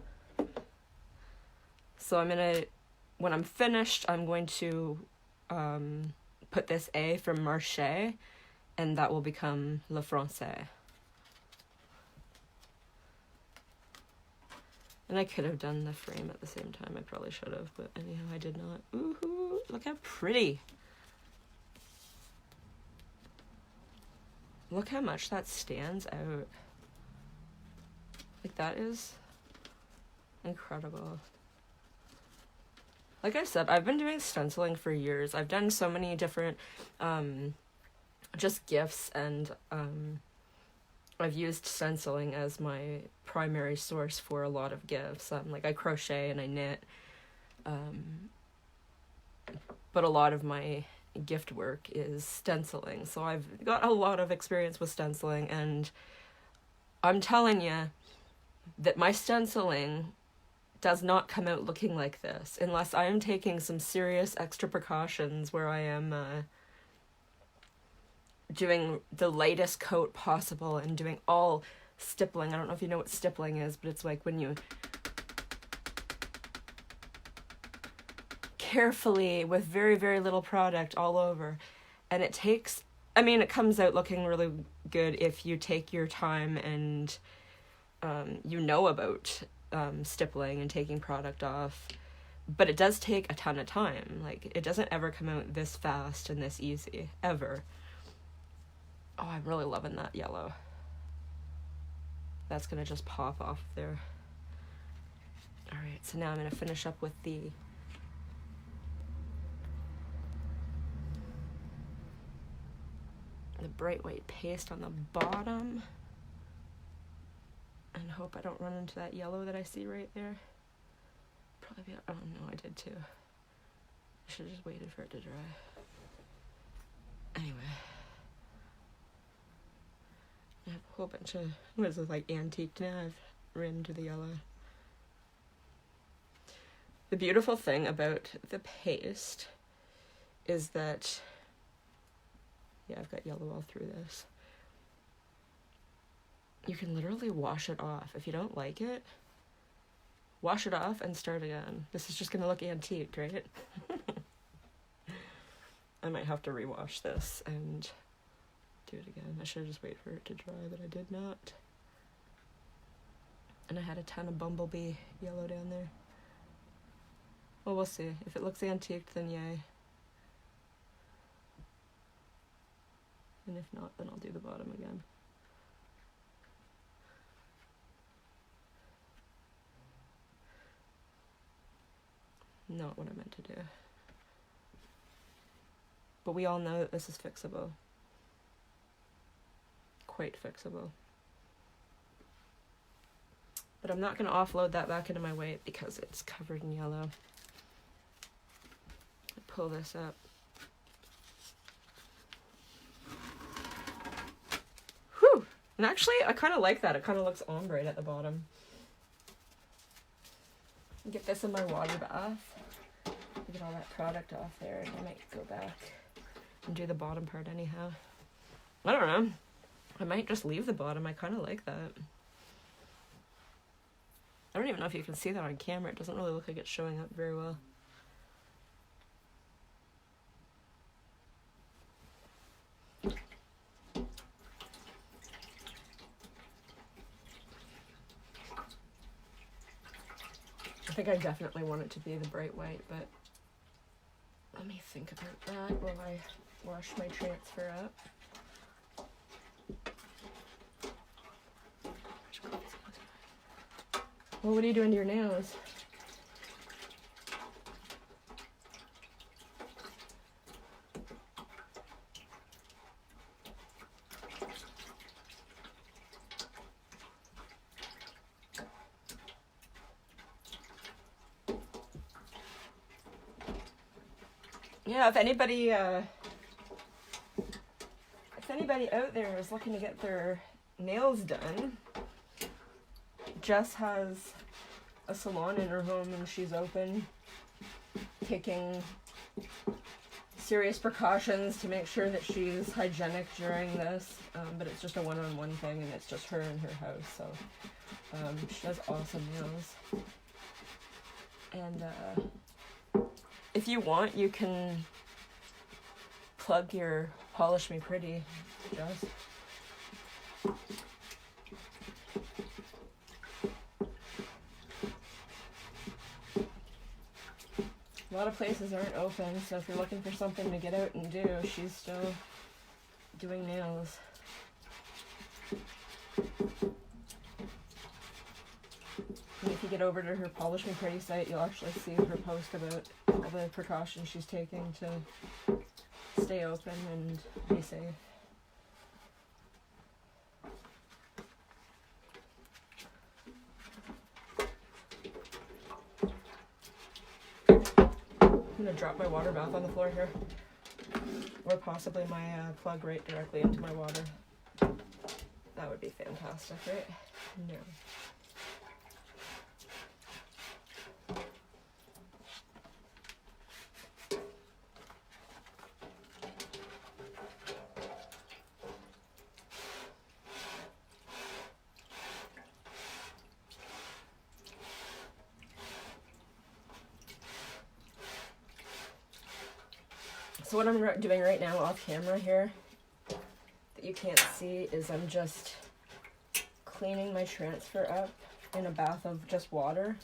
So I'm going to, when I'm finished, I'm going to put this A from Marché, and that will become Le Français. And I could have done the frame at the same time. I probably should have, but anyhow, I did not. Ooh, look how pretty. Look how much that stands out. Like, that is incredible. Like I said, I've been doing stenciling for years. I've done so many different, just gifts, and I've used stenciling as my primary source for a lot of gifts. Like, I crochet and I knit, but a lot of my gift work is stenciling. So I've got a lot of experience with stenciling, and I'm telling you that my stenciling does not come out looking like this unless I am taking some serious extra precautions where I am doing the lightest coat possible and doing all stippling. I don't know if you know what stippling is, but it's like when you carefully, with very, very little product all over, and it takes, I mean, it comes out looking really good if you take your time and you know about stippling and taking product off, but it does take a ton of time. Like, it doesn't ever come out this fast and this easy, ever. Oh, I'm really loving that yellow. That's gonna just pop off there. All right, so now I'm gonna finish up with the bright white paste on the bottom. And hope I don't run into that yellow that I see right there. Probably, oh no, I did too. I should have just waited for it to dry. Anyway. I have a whole bunch of, what is this, like antique now? I've ran into the yellow. The beautiful thing about the paste is that, yeah, I've got yellow all through this. You can literally wash it off. If you don't like it, wash it off and start again. This is just gonna look antique, right? I might have to rewash this and do it again. I should have just waited for it to dry, but I did not. And I had a ton of bumblebee yellow down there. Well, we'll see. If it looks antiqued, then yay. And if not, then I'll do the bottom again. Not what I meant to do. But we all know that this is fixable. Quite fixable. But I'm not going to offload that back into my weight because it's covered in yellow. Pull this up. Whew! And actually, I kind of like that. It kind of looks ombre at the bottom. Get this in my water bath. Get all that product off there, and I might go back and do the bottom part anyhow. I don't know. I might just leave the bottom. I kind of like that. I don't even know if you can see that on camera. It doesn't really look like it's showing up very well. I think I definitely want it to be the bright white, but let me think about that while I wash my transfer up. Well, what are you doing to your nails? Yeah, if anybody out there is looking to get their nails done, Jess has a salon in her home and she's open, taking serious precautions to make sure that she's hygienic during this, but it's just a one-on-one thing and it's just her in her house, so she does awesome nails. And if you want, you can plug your Polish Me Pretty, Jess. A lot of places aren't open, so if you're looking for something to get out and do, she's still doing nails. And if you get over to her Polish Me Pretty site, you'll actually see her post about all the precautions she's taking to stay open and be safe. I'm gonna drop my water bath on the floor here, or possibly my plug right directly into my water. That would be fantastic, right? No. So what I'm doing right now off camera here that you can't see is I'm just cleaning my transfer up in a bath of just water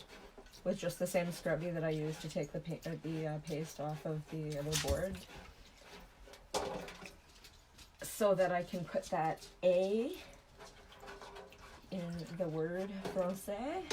with just the same scrubby that I use to take the paste off of the other board, so that I can put that A in the word français.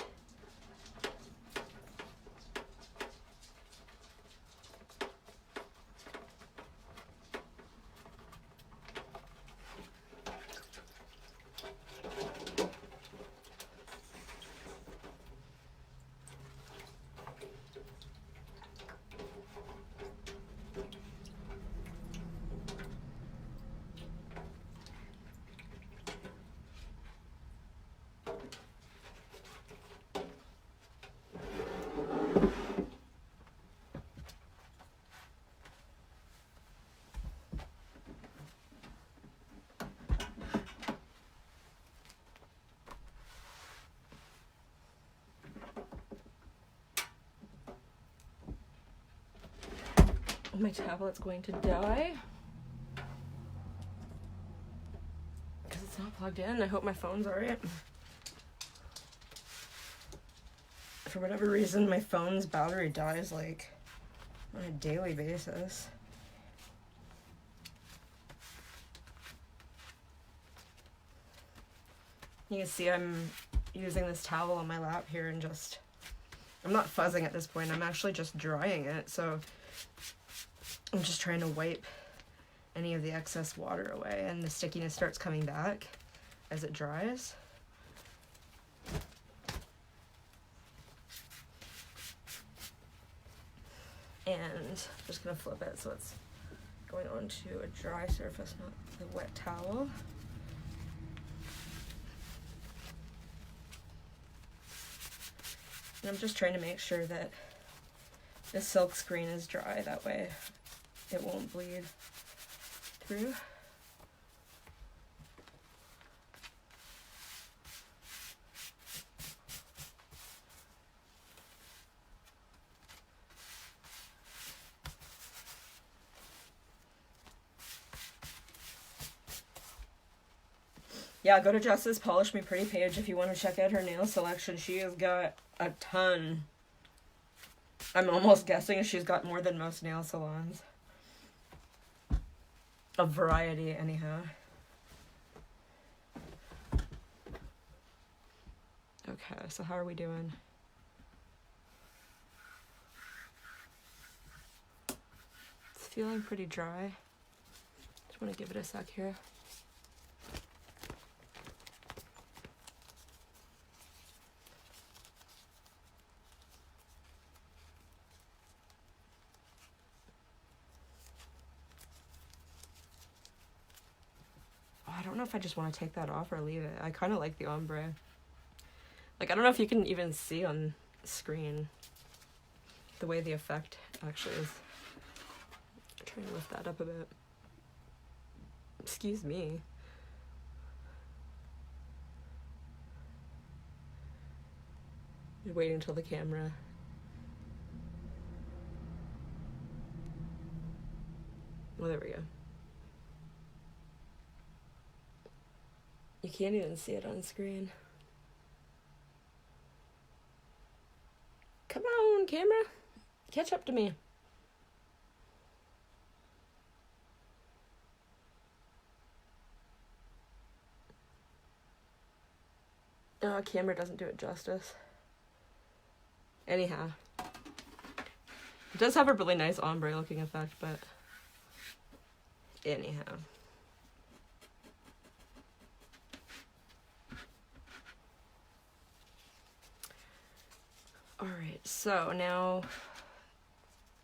My tablet's going to die because it's not plugged in. I hope my phone's alright. For whatever reason, my phone's battery dies like on a daily basis. You can see I'm using this towel on my lap here and just, I'm not fuzzing at this point, I'm actually just drying it, so I'm just trying to wipe any of the excess water away, and the stickiness starts coming back as it dries. And I'm just gonna flip it so it's going onto a dry surface, not the wet towel. And I'm just trying to make sure that the silk screen is dry, that way it won't bleed through. Yeah, go to Jess's Polish Me Pretty page if you want to check out her nail selection. She has got a ton. I'm almost guessing she's got more than most nail salons. A variety, anyhow. Okay, so how are we doing? It's feeling pretty dry. Just want to give it a sec here. I don't know if I just want to take that off or leave it. I kind of like the ombre. Like, I don't know if you can even see on screen the way the effect actually is. I'm trying to lift that up a bit. Excuse me. Just waiting until the camera. Well, there we go. You can't even see it on screen. Come on, camera. Catch up to me. Oh, camera doesn't do it justice. Anyhow. It does have a really nice ombre looking effect, but anyhow. Alright, so now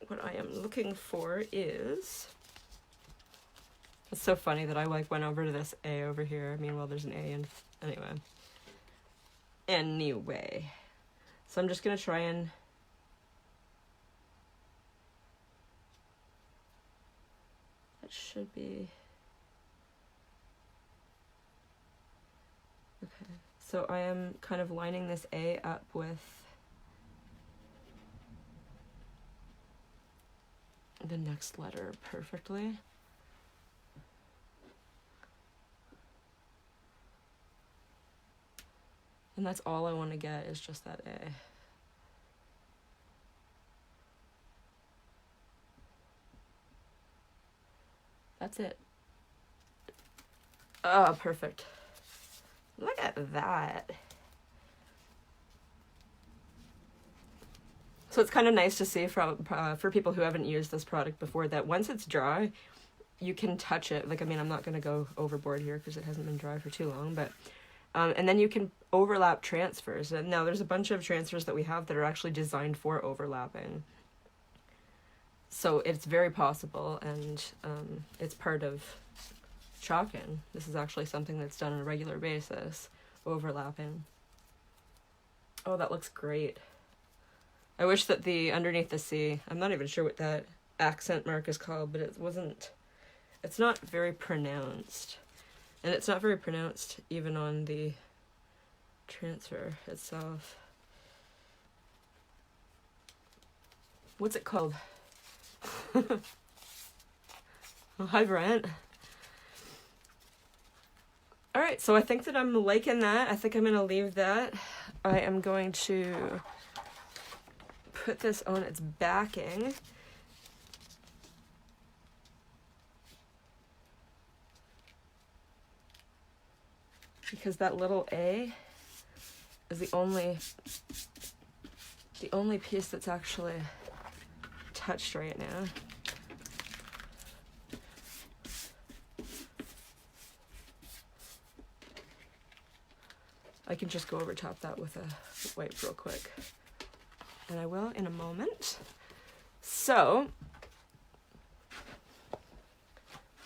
what I am looking for is... It's so funny that I like went over to this A over here. Meanwhile, there's an A and anyway. So I'm just gonna try and that should be okay. So I am kind of lining this A up with the next letter perfectly. And that's all I want to get is just that A. That's it. Oh, perfect. Look at that. So it's kind of nice to see for people who haven't used this product before that once it's dry, you can touch it. Like, I mean, I'm not going to go overboard here because it hasn't been dry for too long, but and then you can overlap transfers. And now there's a bunch of transfers that we have that are actually designed for overlapping. So it's very possible, and it's part of chalking. This is actually something that's done on a regular basis, overlapping. Oh, that looks great. I wish that the underneath the C, I'm not even sure what that accent mark is called, but it's not very pronounced. And it's not very pronounced even on the transfer itself. What's it called? Oh, hi, Brent. All right, so I think that I'm liking that. I think I'm going to leave that. I am going to put this on its backing. Because that little A is the only piece that's actually touched right now. I can just go over top that with a wipe real quick. And I will in a moment. So,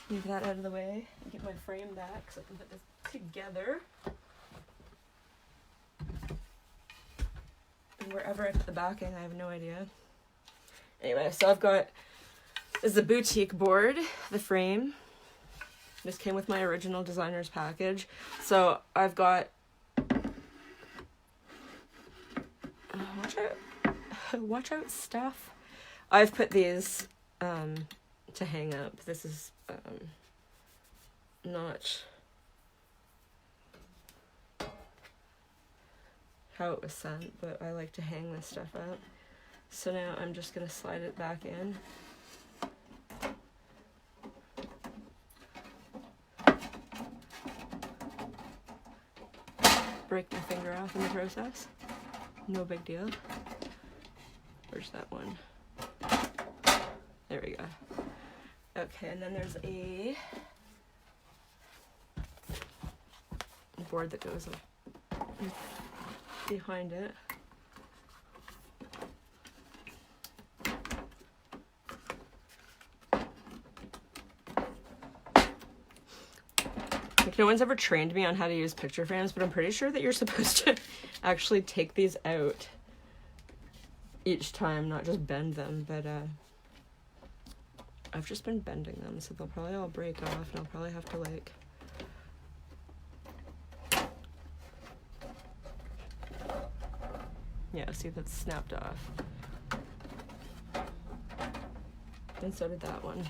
leave that out of the way and get my frame back so I can put this together. And wherever I put the backing, I have no idea. Anyway, so I've got, this is a boutique board, the frame. This came with my original designer's package. So I've got, watch out stuff. I've put these to hang up. This is not how it was sent, but I like to hang this stuff up. So now I'm just gonna slide it back in. Break my finger off in the process. No big deal. Where's that one? There we go. Okay, and then there's a board that goes behind it. Like, no one's ever trained me on how to use picture frames, but I'm pretty sure that you're supposed to actually take these out each time, not just bend them, but I've just been bending them, so they'll probably all break off, and I'll probably have to, like, yeah, see, that's snapped off. And so did that one.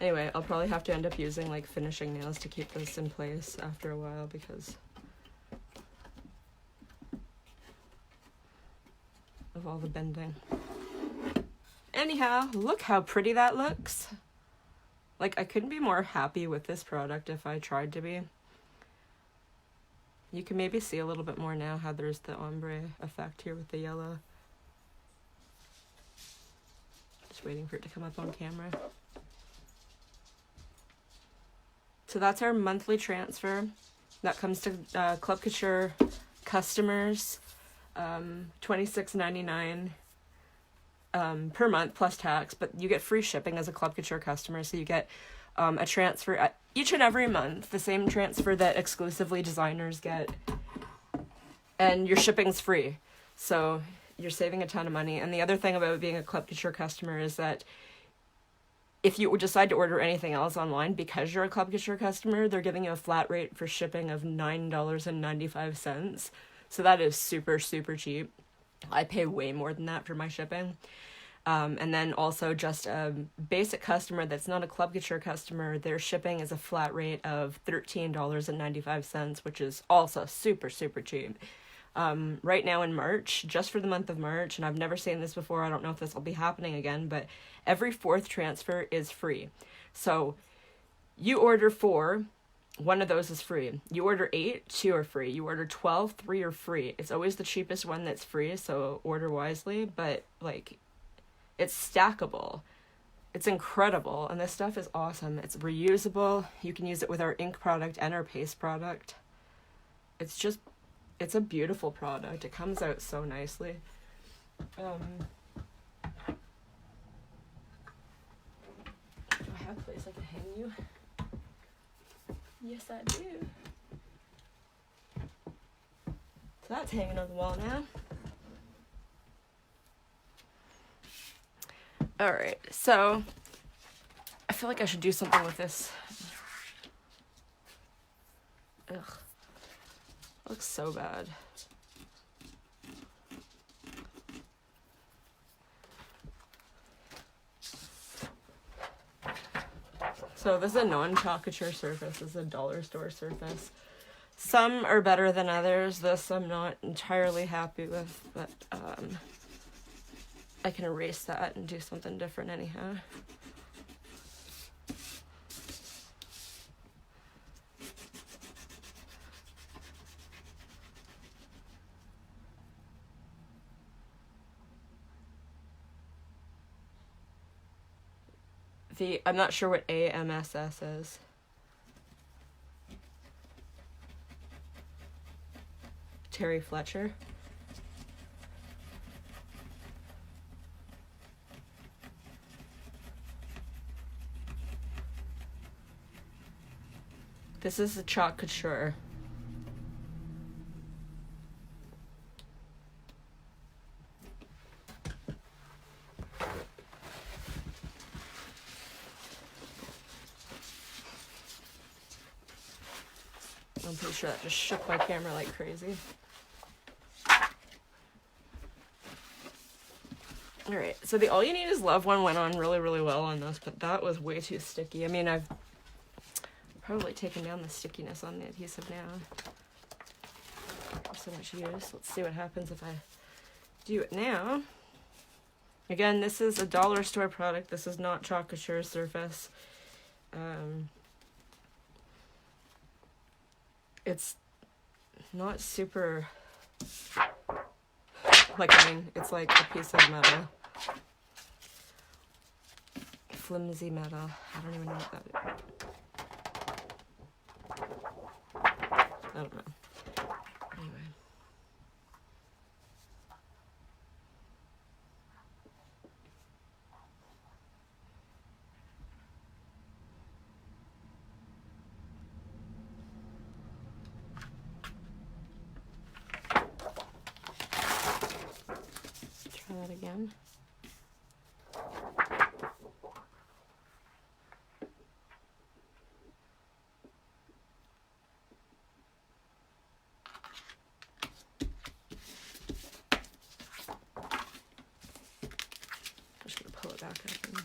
Anyway, I'll probably have to end up using, like, finishing nails to keep this in place after a while, because of all the bending. Anyhow, look how pretty that looks. Like, I couldn't be more happy with this product if I tried to be. You can maybe see a little bit more now how there's the ombre effect here with the yellow. Just waiting for it to come up on camera. So that's our monthly transfer. That comes to Club Couture customers, $26.99 per month plus tax, but you get free shipping as a Club Couture customer, so you get a transfer each and every month, the same transfer that exclusively designers get, and your shipping's free, so you're saving a ton of money. And the other thing about being a Club Couture customer is that if you decide to order anything else online, because you're a Club Couture customer, they're giving you a flat rate for shipping of $9.95. So that is super, super cheap. I pay way more than that for my shipping. And then also just a basic customer that's not a Club Couture customer, their shipping is a flat rate of $13.95, which is also super, super cheap. Right now in March, just for the month of March, and I've never seen this before, I don't know if this will be happening again, but every 4th transfer is free. So you order 4, one of those is free. You order 8, 2 are free. You order 12, 3 are free. It's always the cheapest one that's free, so order wisely, but, like, it's stackable. It's incredible, and this stuff is awesome. It's reusable. You can use it with our ink product and our paste product. It's a beautiful product. It comes out so nicely. Do I have a place I can hang you? Yes, I do. So that's hanging on the wall now. Alright, so I feel like I should do something with this. Ugh. Looks so bad. So this is a non-chalkature surface. This is a dollar store surface. Some are better than others. This I'm not entirely happy with, but I can erase that and do something different anyhow. I'm not sure what AMSS is. Terry Fletcher. This is the Chalk Couture. I'm pretty sure that just shook my camera like crazy. Alright, so the All You Need Is Love one went on really, really well on this, but that was way too sticky. I mean, I've probably taken down the stickiness on the adhesive now. So much use. Let's see what happens if I do it now. Again, this is a dollar store product. This is not Chalk Couture surface. It's not super, like, I mean, it's like a piece of metal. Flimsy metal. I don't even know what that is. I don't know. Anyway. Try that again. Just gonna pull it back up.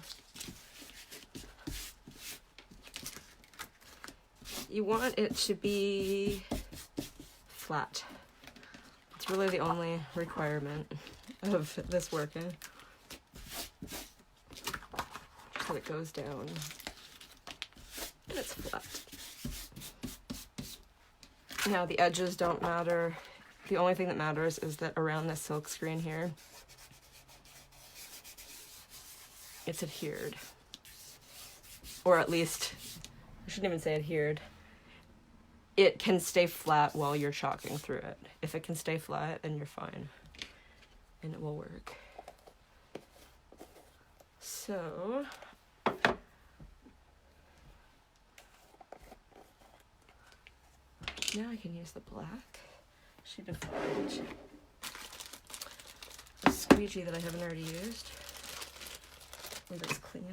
You want it to be flat. It's really the only requirement of this working. Just that it goes down and it's flat. Now the edges don't matter. The only thing that matters is that around this silk screen here, it's adhered. Or at least, I shouldn't even say adhered. It can stay flat while you're chalking through it. If it can stay flat, then you're fine. And it will work. So, now I can use the black. Should have found a squeegee that I haven't already used. And it's clean.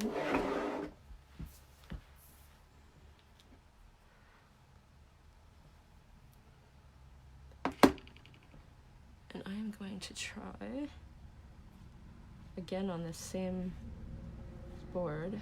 And I am going to try again on this same board.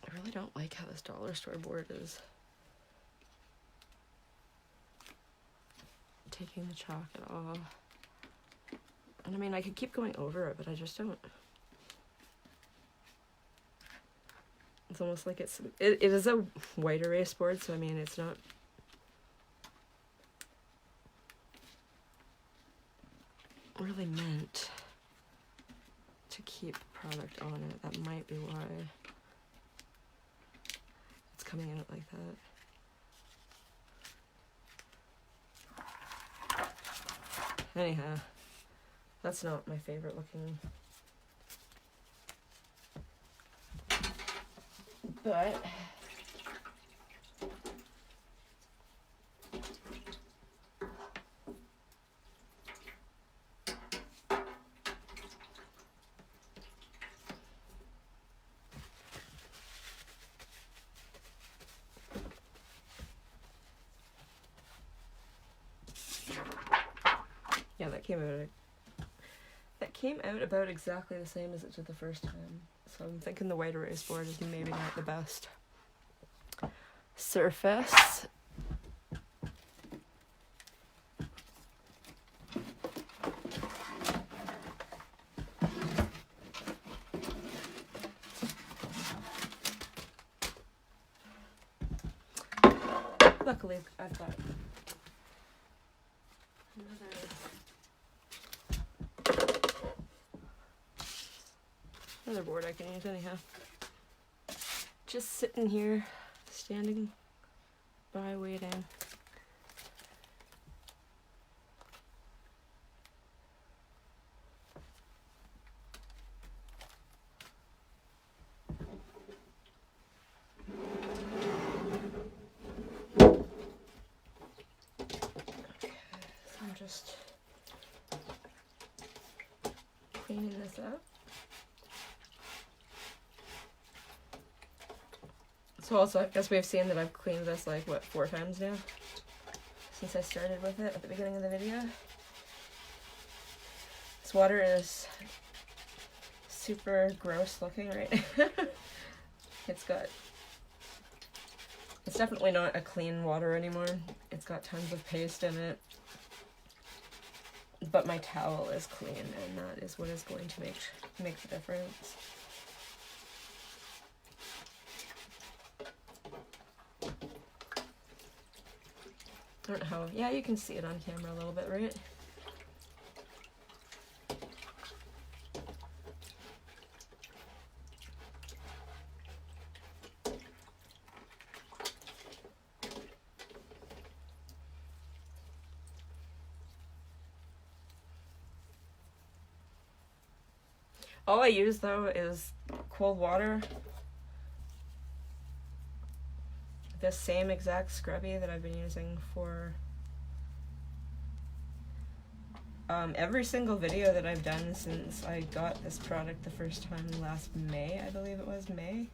I really don't like how this dollar store board is taking the chalk at all. And I mean, I could keep going over it, but I just don't. It's almost like it is a white erase board, so I mean, it's not really meant to keep product on it. That might be why it's coming in it like that. Anyhow, that's not my favorite looking But yeah, that came out about exactly the same as it did the first time. So I'm thinking the white erase board is maybe not the best surface. Luckily, I've got another board I can use anyhow. Just sitting here, standing by waiting. I'm just cleaning this up. So also, I guess we've seen that I've cleaned this like, what, 4 times now? Since I started with it at the beginning of the video. This water is super gross looking right now. It's definitely not a clean water anymore. It's got tons of paste in it. But my towel is clean, and that is what is going to make the difference. I don't know how, yeah, you can see it on camera a little bit, right? All I use, though, is cold water. This same exact scrubby that I've been using for every single video that I've done since I got this product the first time last May, I believe it was May.